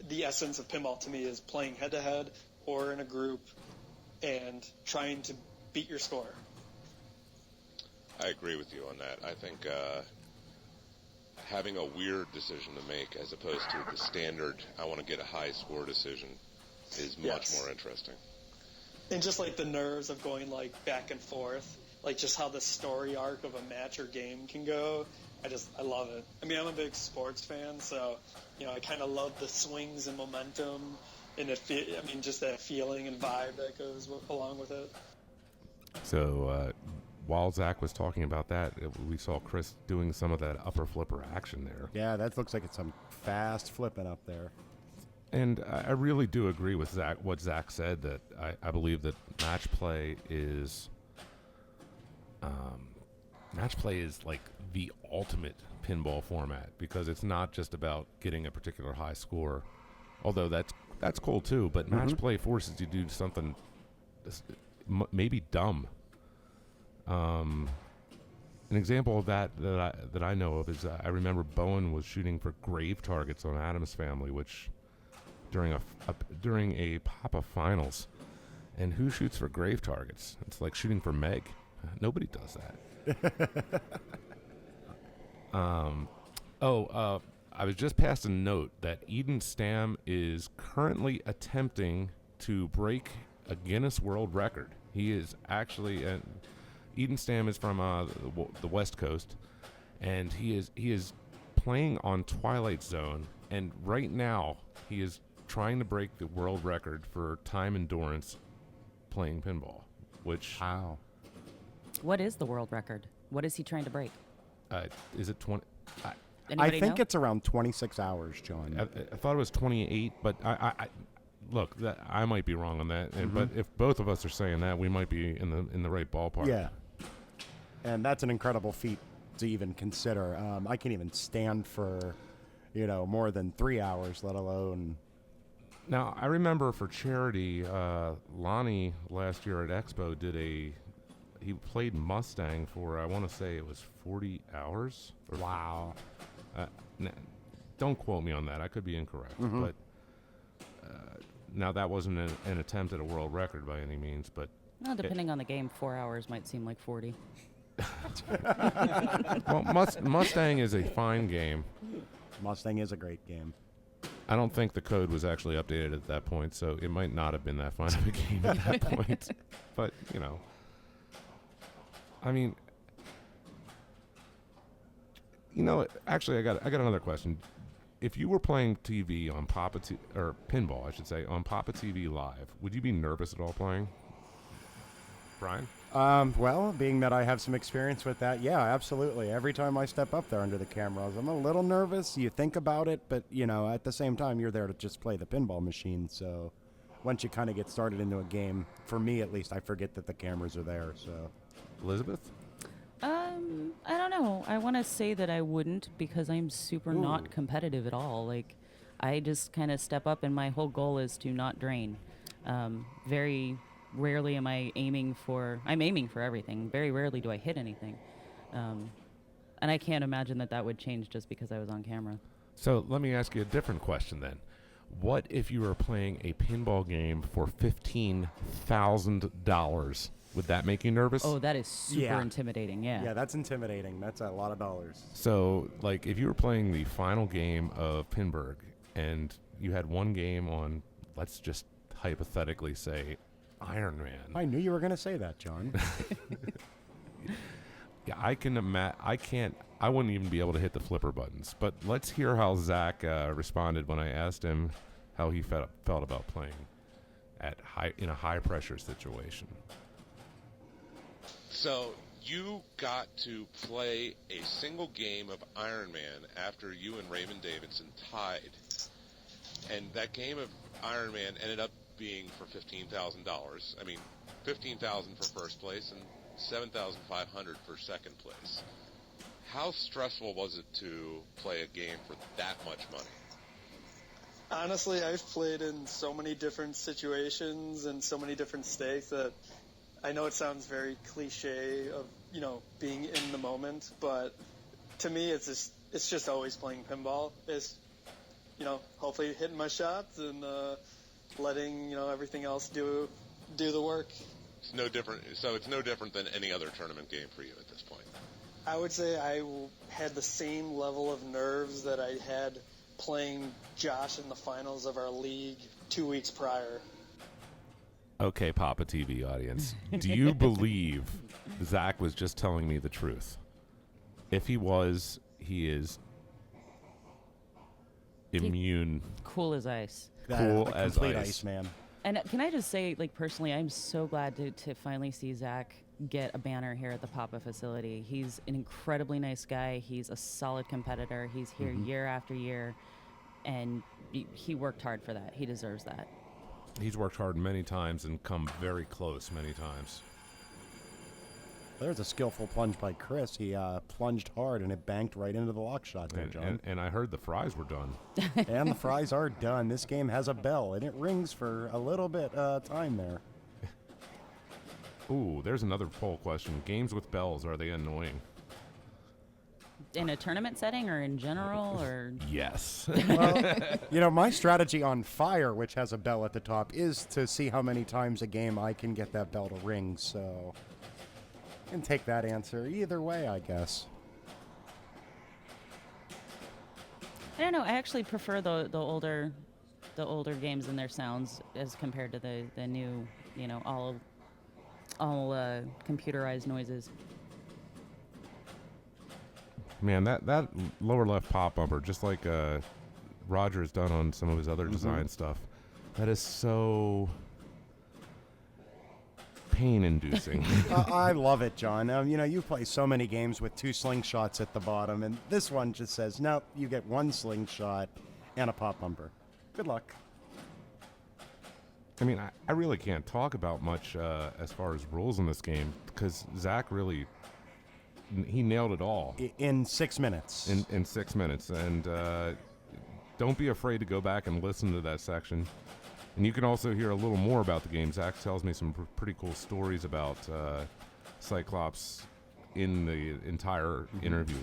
the essence of pinball to me, is playing head-to-head or in a group and trying to beat your score. I agree with you on that. I think having a weird decision to make as opposed to the standard, I want to get a high score decision, is much more interesting. And just like the nerves of going like back and forth, like just how the story arc of a match or game can go. I love it. I mean, I'm a big sports fan, so, I kind of love the swings and momentum and just that feeling and vibe that goes along with it. So, while Zach was talking about that, we saw Chris doing some of that upper flipper action there. Yeah, that looks like it's some fast flipping up there. And I really do agree with Zach, what Zach said, that I believe that match play is like the ultimate pinball format, because it's not just about getting a particular high score, although that's cool too, but match play forces you to do something maybe dumb. An example of that I know of is I remember Bowen was shooting for grave targets on Addams Family, which during a Papa finals, and who shoots for grave targets? It's like shooting for Meg. Nobody does that. I was just passed a note that Eden Stam is currently attempting to break a Guinness World Record. He is actually Eden Stam is from the West Coast, and he is playing on Twilight Zone, and right now he is trying to break the world record for time endurance playing pinball. Which What is the world record? What is he trying to break? Is it 20? I think it's around 26 hours, John. I thought it was 28, but I look, I might be wrong on that. But if both of us are saying that, we might be in the right ballpark. Yeah, and that's an incredible feat to even consider. I can't even stand for, more than 3 hours, let alone. Now, I remember for charity, Lonnie last year at Expo he played Mustang for, I want to say it was 40 hours. Wow. Don't quote me on that. I could be incorrect. But now that wasn't an attempt at a world record by any means. But well, depending on the game, 4 hours might seem like 40. Well, Mustang is a fine game. Mustang is a great game. I don't think the code was actually updated at that point, so it might not have been that fine of a game at that point. But, I mean, actually, I got another question. If you were playing TV on or pinball, I should say, on PAPAtv Live, would you be nervous at all playing? Brian? Well, being that I have some experience with that, yeah, absolutely. Every time I step up there under the cameras, I'm a little nervous. You think about it, but, at the same time, you're there to just play the pinball machine. So, once you kind of get started into a game, for me at least, I forget that the cameras are there. So, Elizabeth? I don't know. I want to say that I wouldn't because I'm super not competitive at all. Like, I just kind of step up, and my whole goal is to not drain. Very rarely am I aiming for. I'm aiming for everything. Very rarely do I hit anything. And I can't imagine that would change just because I was on camera. So let me ask you a different question then. What if you were playing a pinball game for $15,000? Would that make you nervous? Oh, that is super intimidating. Yeah. Yeah, that's intimidating. That's a lot of dollars. So, like, if you were playing the final game of Pinburg and you had one game on, let's just hypothetically say, Iron Man. I knew you were going to say that, John. Yeah, I wouldn't even be able to hit the flipper buttons. But let's hear how Zach responded when I asked him how he felt about playing in a high pressure situation. So you got to play a single game of Iron Man after you and Raymond Davidson tied. And that game of Iron Man ended up being for $15,000. I mean, $15,000 for first place and $7,500 for second place. How stressful was it to play a game for that much money? Honestly, I've played in so many different situations and so many different stakes that I know it sounds very cliche of, being in the moment, but to me it's just always playing pinball. It's, hopefully hitting my shots and letting, everything else do the work. It's no different. So it's no different than any other tournament game for you at this point. I would say I had the same level of nerves that I had playing Josh in the finals of our league 2 weeks prior. Okay, PAPAtv audience, do you believe Zach was just telling me the truth? If he was, he is immune. Cool as ice. Cool as complete ice, man. And can I just say, like, personally, I'm so glad to finally see Zach get a banner here at the Papa facility. He's an incredibly nice guy. He's a solid competitor. He's here year after year, and he worked hard for that. He deserves that. He's worked hard many times and come very close many times. There's a skillful plunge by Chris. He plunged hard, and it banked right into the lock shot there, John. And I heard the fries were done. And the fries are done. This game has a bell, and it rings for a little bit time there. Ooh, there's another poll question. Games with bells, are they annoying? In a tournament setting or in general, or Yes. Well, my strategy on Fire, which has a bell at the top, is to see how many times a game I can get that bell to ring, so I can take that answer either way, I guess. I don't know. I actually prefer the older games and their sounds as compared to the new, all computerized noises. Man, that lower left pop bumper, just like Roger's done on some of his other design stuff, that is so pain-inducing. I love it, John. You play so many games with 2 slingshots at the bottom, and this one just says, nope, you get 1 slingshot and a pop bumper. Good luck. I mean, I really can't talk about much as far as rules in this game, because Zach really... He nailed it all. In 6 minutes. In 6 minutes. And don't be afraid to go back and listen to that section. And you can also hear a little more about the game. Zach tells me some pretty cool stories about Cyclops in the entire interview.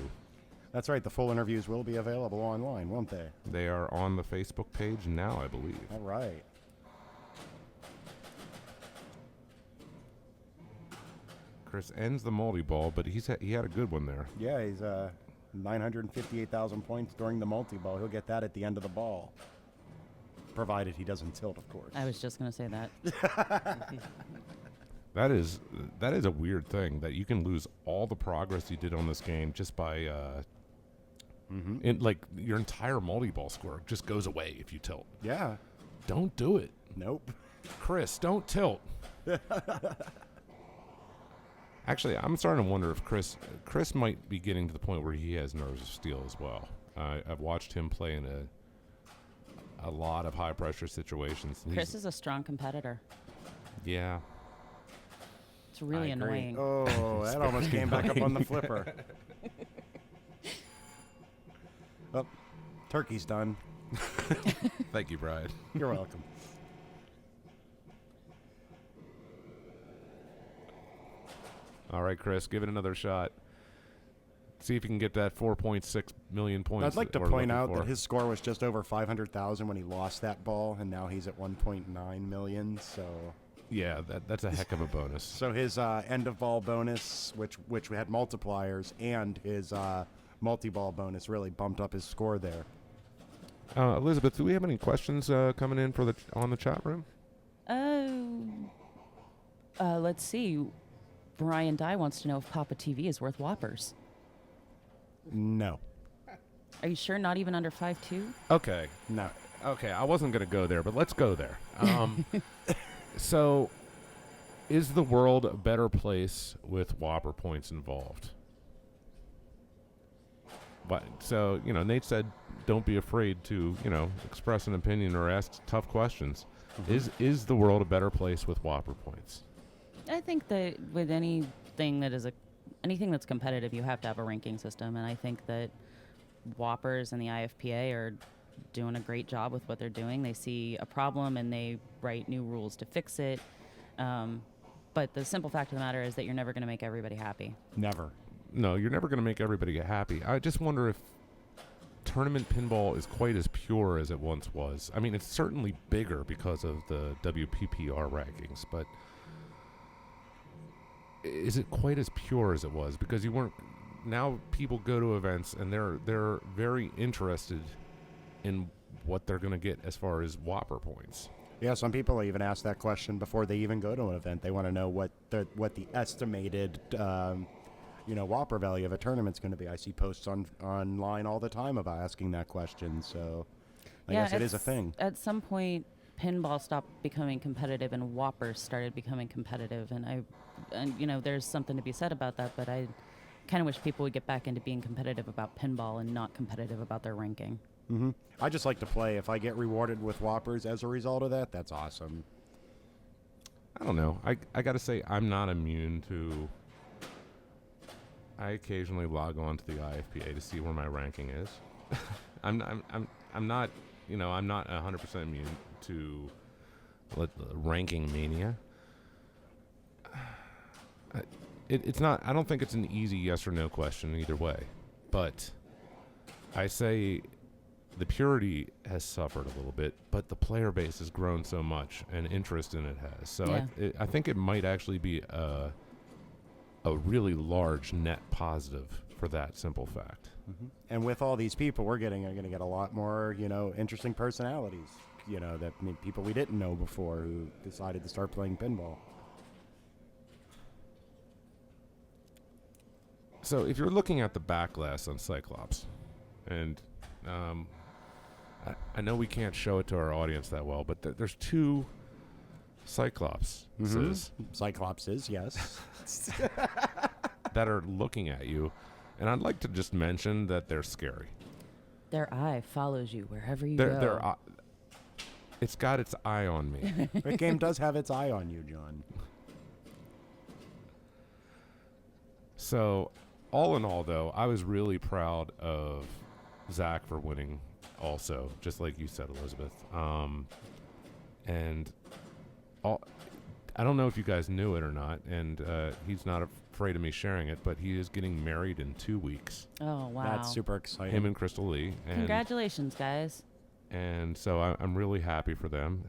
That's right. The full interviews will be available online, won't they? They are on the Facebook page now, I believe. All right. Chris ends the multi-ball, but he had a good one there. Yeah, he's 958,000 points during the multi-ball. He'll get that at the end of the ball. Provided he doesn't tilt, of course. I was just going to say that. That is a weird thing, that you can lose all the progress you did on this game just by your entire multi-ball score just goes away if you tilt. Yeah. Don't do it. Nope. Chris, don't tilt. Actually, I'm starting to wonder if Chris might be getting to the point where he has nerves of steel as well. I've watched him play in a lot of high-pressure situations. Chris is a strong competitor. Yeah. It's really I agree. annoying. Oh, that almost came back up on the flipper. Oh, turkey's done. Thank you, Brian. You're welcome. All right, Chris, give it another shot. See if you can get that 4.6 million points. I'd like to that we're point looking out for. that his score was just over 500,000 when he lost that ball, and now he's at 1.9 million. So, Yeah, that's a heck of a bonus. so his end of ball bonus, which we had multipliers, and his multi-ball bonus really bumped up his score there. Elizabeth, do we have any questions coming in for on the chat room? Let's see. Brian Dye wants to know if PAPAtv is worth whoppers. No, Are you sure? Not even under 5'2"? Okay. no. Okay, I wasn't going to go there, but let's go there. So, is the world a better place with Whopper points involved? But so, Nate said, don't be afraid to, express an opinion or ask tough questions. Mm-hmm. Is the world a better place with Whopper points? I think that with anything that's competitive, you have to have a ranking system, and I think that Whoppers and the IFPA are doing a great job with what they're doing. They see a problem and they write new rules to fix it. But the simple fact of the matter is that you're never going to make everybody happy. Never. No, you're never going to make everybody get happy. I just wonder if tournament pinball is quite as pure as it once was. I mean, it's certainly bigger because of the WPPR rankings, but is it quite as pure as it was? Because now people go to events and they're very interested in what they're going to get as far as Whopper points. Yeah, some people even ask that question before they even go to an event. They want to know what the estimated Whopper value of a tournament's going to be. I see posts online all the time about asking that question. So I guess it is a thing. At some point, pinball stopped becoming competitive and Whoppers started becoming competitive, and there's something to be said about that, but I kind of wish people would get back into being competitive about pinball and not competitive about their ranking. Mm-hmm. I just like to play. If I get rewarded with Whoppers as a result of that, that's awesome. I don't know. I got to say, I'm not immune to. I occasionally log on to the IFPA to see where my ranking is. I'm not 100% immune to ranking mania. It's not. I don't think it's an easy yes or no question either way, but I say the purity has suffered a little bit, but the player base has grown so much and interest in it has. So Yeah. I think it might actually be a really large net positive for that simple fact. Mm-hmm. And with all these people, we're going to get a lot more, interesting personalities, people we didn't know before who decided to start playing pinball. So if you're looking at the back glass on Cyclops, and I know we can't show it to our audience that well, but there's two Cyclopses Cyclopses, yes. that are looking at you, and I'd like to just mention that they're scary. Their eye follows you wherever you Their go. it's got its eye on me. That game does have its eye on you, John. So, all in all, though, I was really proud of Zach for winning also, just like you said, Elizabeth. And I don't know if you guys knew it or not, and he's not afraid of me sharing it, but he is getting married in 2 weeks. Oh, wow. That's super exciting. Him and Crystal Lee. And, Congratulations, guys. And so I'm really happy for them.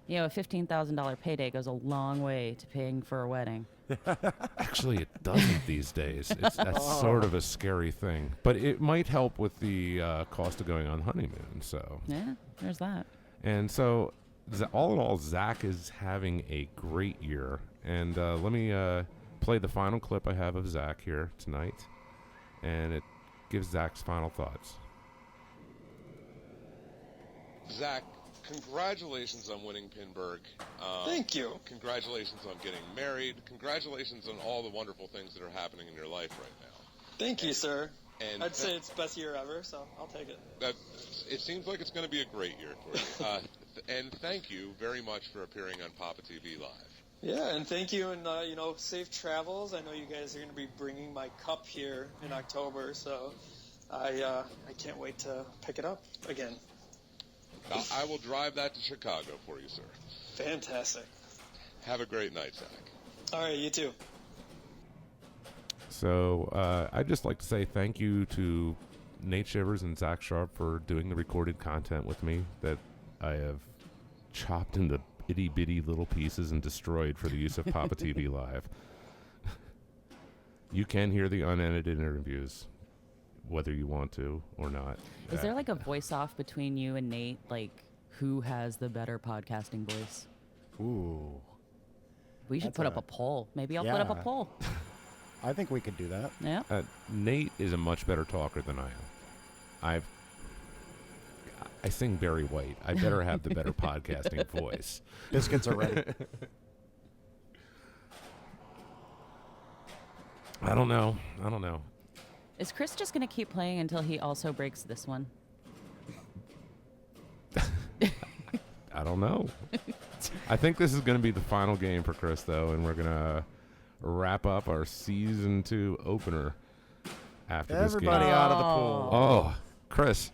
A $15,000 payday goes a long way to paying for a wedding. Actually, it doesn't these days. That's sort of a scary thing. But it might help with the cost of going on honeymoon. So Yeah, there's that. And so, all in all, Zach is having a great year. And let me play the final clip I have of Zach here tonight. And it gives Zach's final thoughts. Zach, congratulations on winning Pinburg. Thank you. Congratulations on getting married. Congratulations on all the wonderful things that are happening in your life right now. Thank you, sir. And I'd say it's best year ever, so I'll take it. It seems like it's going to be a great year for you. And thank you very much for appearing on PAPAtv Live. Yeah, and thank you, and safe travels. I know you guys are going to be bringing my cup here in October, so I can't wait to pick it up again. I will drive that to Chicago for you, sir. Fantastic. Have a great night, Zach. All right, you too. So I'd just like to say thank you to Nate Shivers and Zach Sharp for doing the recorded content with me that I have chopped into itty-bitty little pieces and destroyed for the use of PAPAtv Live. You can hear the unedited interviews, whether you want to or not. Is there like a voice-off between you and Nate? Like, who has the better podcasting voice? Ooh. We should That's put up a- a poll. Maybe I'll put up a Yeah. poll. I think we could do that. Yeah. Nate is a much better talker than I am. I sing Barry White. I better have the better podcasting voice. Biscuits are ready. I don't know. Is Chris just going to keep playing until he also breaks this one? I don't know. I think this is going to be the final game for Chris, though, and we're going to wrap up our Season 2 opener after Everybody this game. out of the pool. Oh, Chris,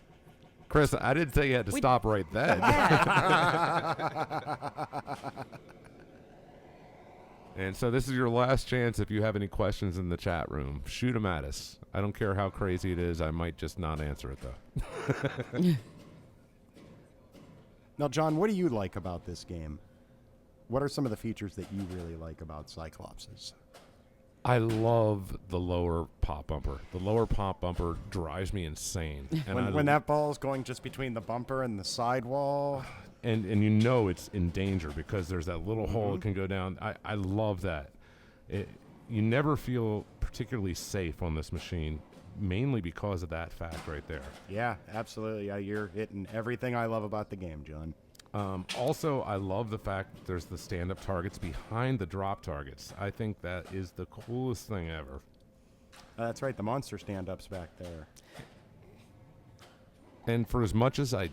I didn't say you had to stop right then. And so this is your last chance. If you have any questions in the chat room, shoot them at us. I don't care how crazy it is. I might just not answer it, though. Now, John, what do you like about this game? What are some of the features that you really like about Cyclopses? I love the lower pop bumper. The lower pop bumper drives me insane. And When that ball is going just between the bumper and the sidewall. and you know it's in danger because there's that little hole it can go down. I love that. You never feel particularly safe on this machine, mainly because of that fact right there. Yeah, absolutely. Yeah, you're hitting everything I love about the game, John. Also, I love the fact that there's the stand-up targets behind the drop targets. I think that is the coolest thing ever. That's right, the monster stand-ups back there. And for as much as I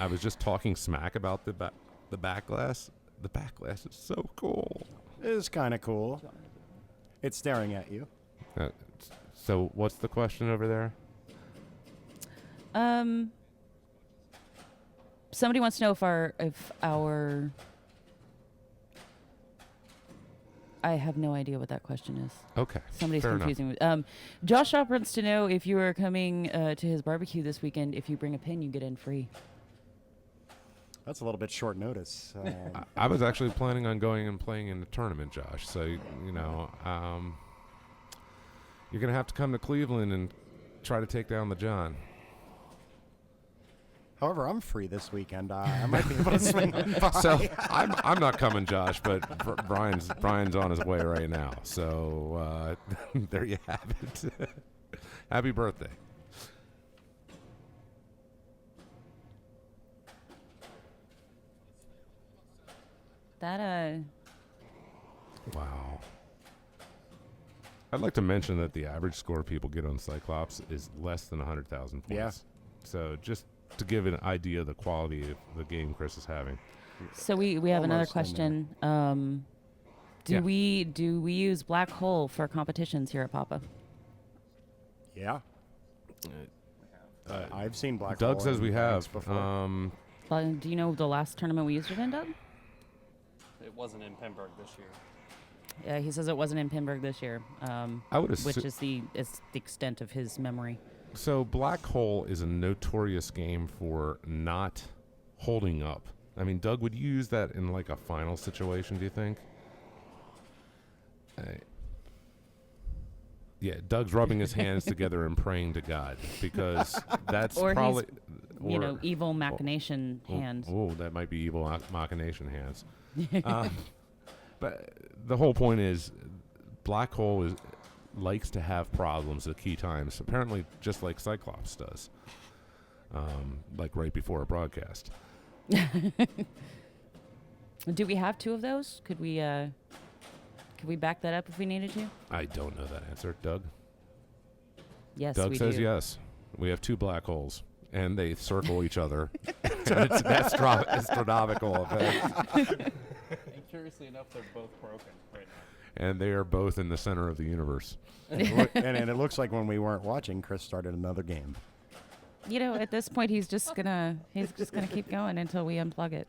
was just talking smack about the back glass is so cool. It is kind of cool. It's staring at you. So what's the question over there? Somebody wants to know if our I have no idea what that question is. Okay. Somebody's fair confusing me. Josh Shop wants to know if you are coming to his barbecue this weekend. If you bring a pin, you get in free. That's a little bit short notice. I was actually planning on going and playing in the tournament, Josh. So, you're going to have to come to Cleveland and try to take down the John. However, I'm free this weekend. I might be able to swing by. So I'm not coming, Josh, but Brian's on his way right now. So there you have it. Happy birthday. Wow. I'd like to mention that the average score people get on Cyclops is less than 100,000 points. Yeah. So just to give an idea of the quality of the game Chris is having. So we have another Almost in question. Do Yeah. we use Black Hole for competitions here at Papa? Yeah. I've seen Black Doug Hole says in we ranks have. before. Do you know the last tournament we used it in, Doug? It wasn't in Pembroke this year. Yeah, he says it wasn't in Pinburg this year. I would which assu- is the extent of his memory. So Black Hole is a notorious game for not holding up. I mean, Doug, would you use that in like a final situation, do you think? Yeah, Doug's rubbing his hands together and praying to God because that's Or probably... he's, evil machination hands. Oh, that might be evil machination hands. But the whole point is Black Hole likes to have problems at key times, apparently just like Cyclops does, like right before a broadcast. Do we have two of those? Could we back that up if we needed to? I don't know that answer, Doug. Yes, Doug we says do. yes. We have 2 black holes, and they circle each other. And it's an astronomical event. And curiously enough, they're both broken right now. And they are both in the center of the universe. And it looks like when we weren't watching, Chris started another game. You know, at this point, he's just gonna keep going until we unplug it.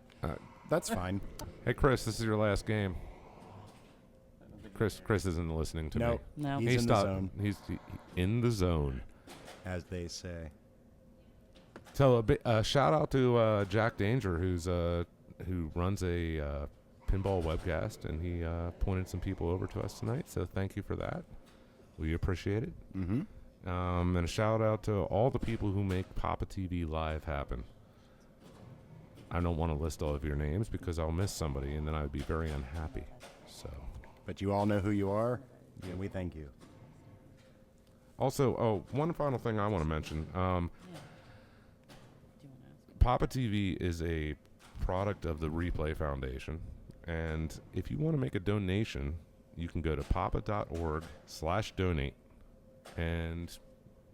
That's fine. Hey, Chris, this is your last game. Chris isn't listening to me. No. He's in the zone, He's in the zone. as they say. So a shout out to Jack Danger, who runs a pinball webcast, and he pointed some people over to us tonight. So thank you for that. We appreciate it. Mm-hmm. And a shout out to all the people who make PAPAtv Live happen. I don't want to list all of your names because I'll miss somebody, and then I'd be very unhappy. So. But you all know who you are, and we thank you. Also, one final thing I want to mention. Do you want to ask? PAPAtv is a product of the Replay Foundation, and if you want to make a donation, you can go to papa.org/donate, and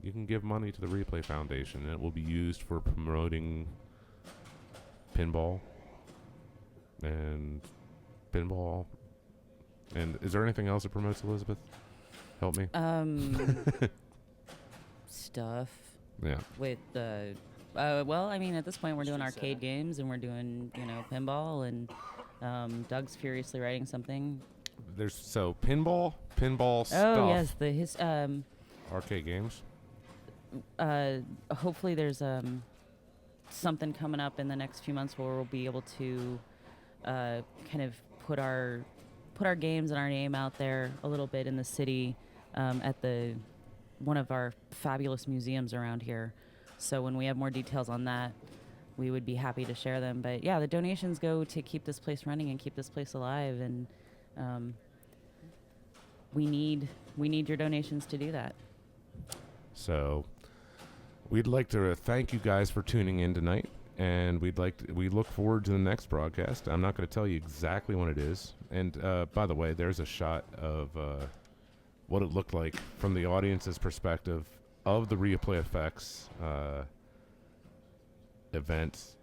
you can give money to the Replay Foundation, and it will be used for promoting pinball. And is there anything else it promotes, Elizabeth? Help me. Stuff Yeah. with the. Well, I mean, at this point, we're doing arcade games and we're doing, pinball, and Doug's furiously writing something. There's pinball stuff. Oh yes, Arcade games. hopefully there's something coming up in the next few months where we'll be able to kind of put our games and our name out there a little bit in the city at one of our fabulous museums around here. So when we have more details on that, we would be happy to share them. But yeah, the donations go to keep this place running and keep this place alive, and we need your donations to do that. So we'd like to thank you guys for tuning in tonight, and we look forward to the next broadcast. I'm not going to tell you exactly when it is. And by the way, there's a shot of what it looked like from the audience's perspective of the Replay Effects event,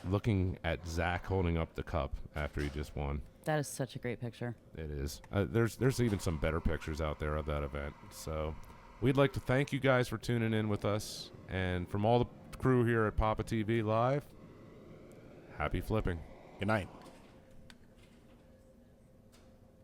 looking at Zach holding up the cup after he just won. That is such a great picture. It is. There's even some better pictures out there of that event. So we'd like to thank you guys for tuning in with us. And from all the crew here at PAPAtv Live, happy flipping. Good night.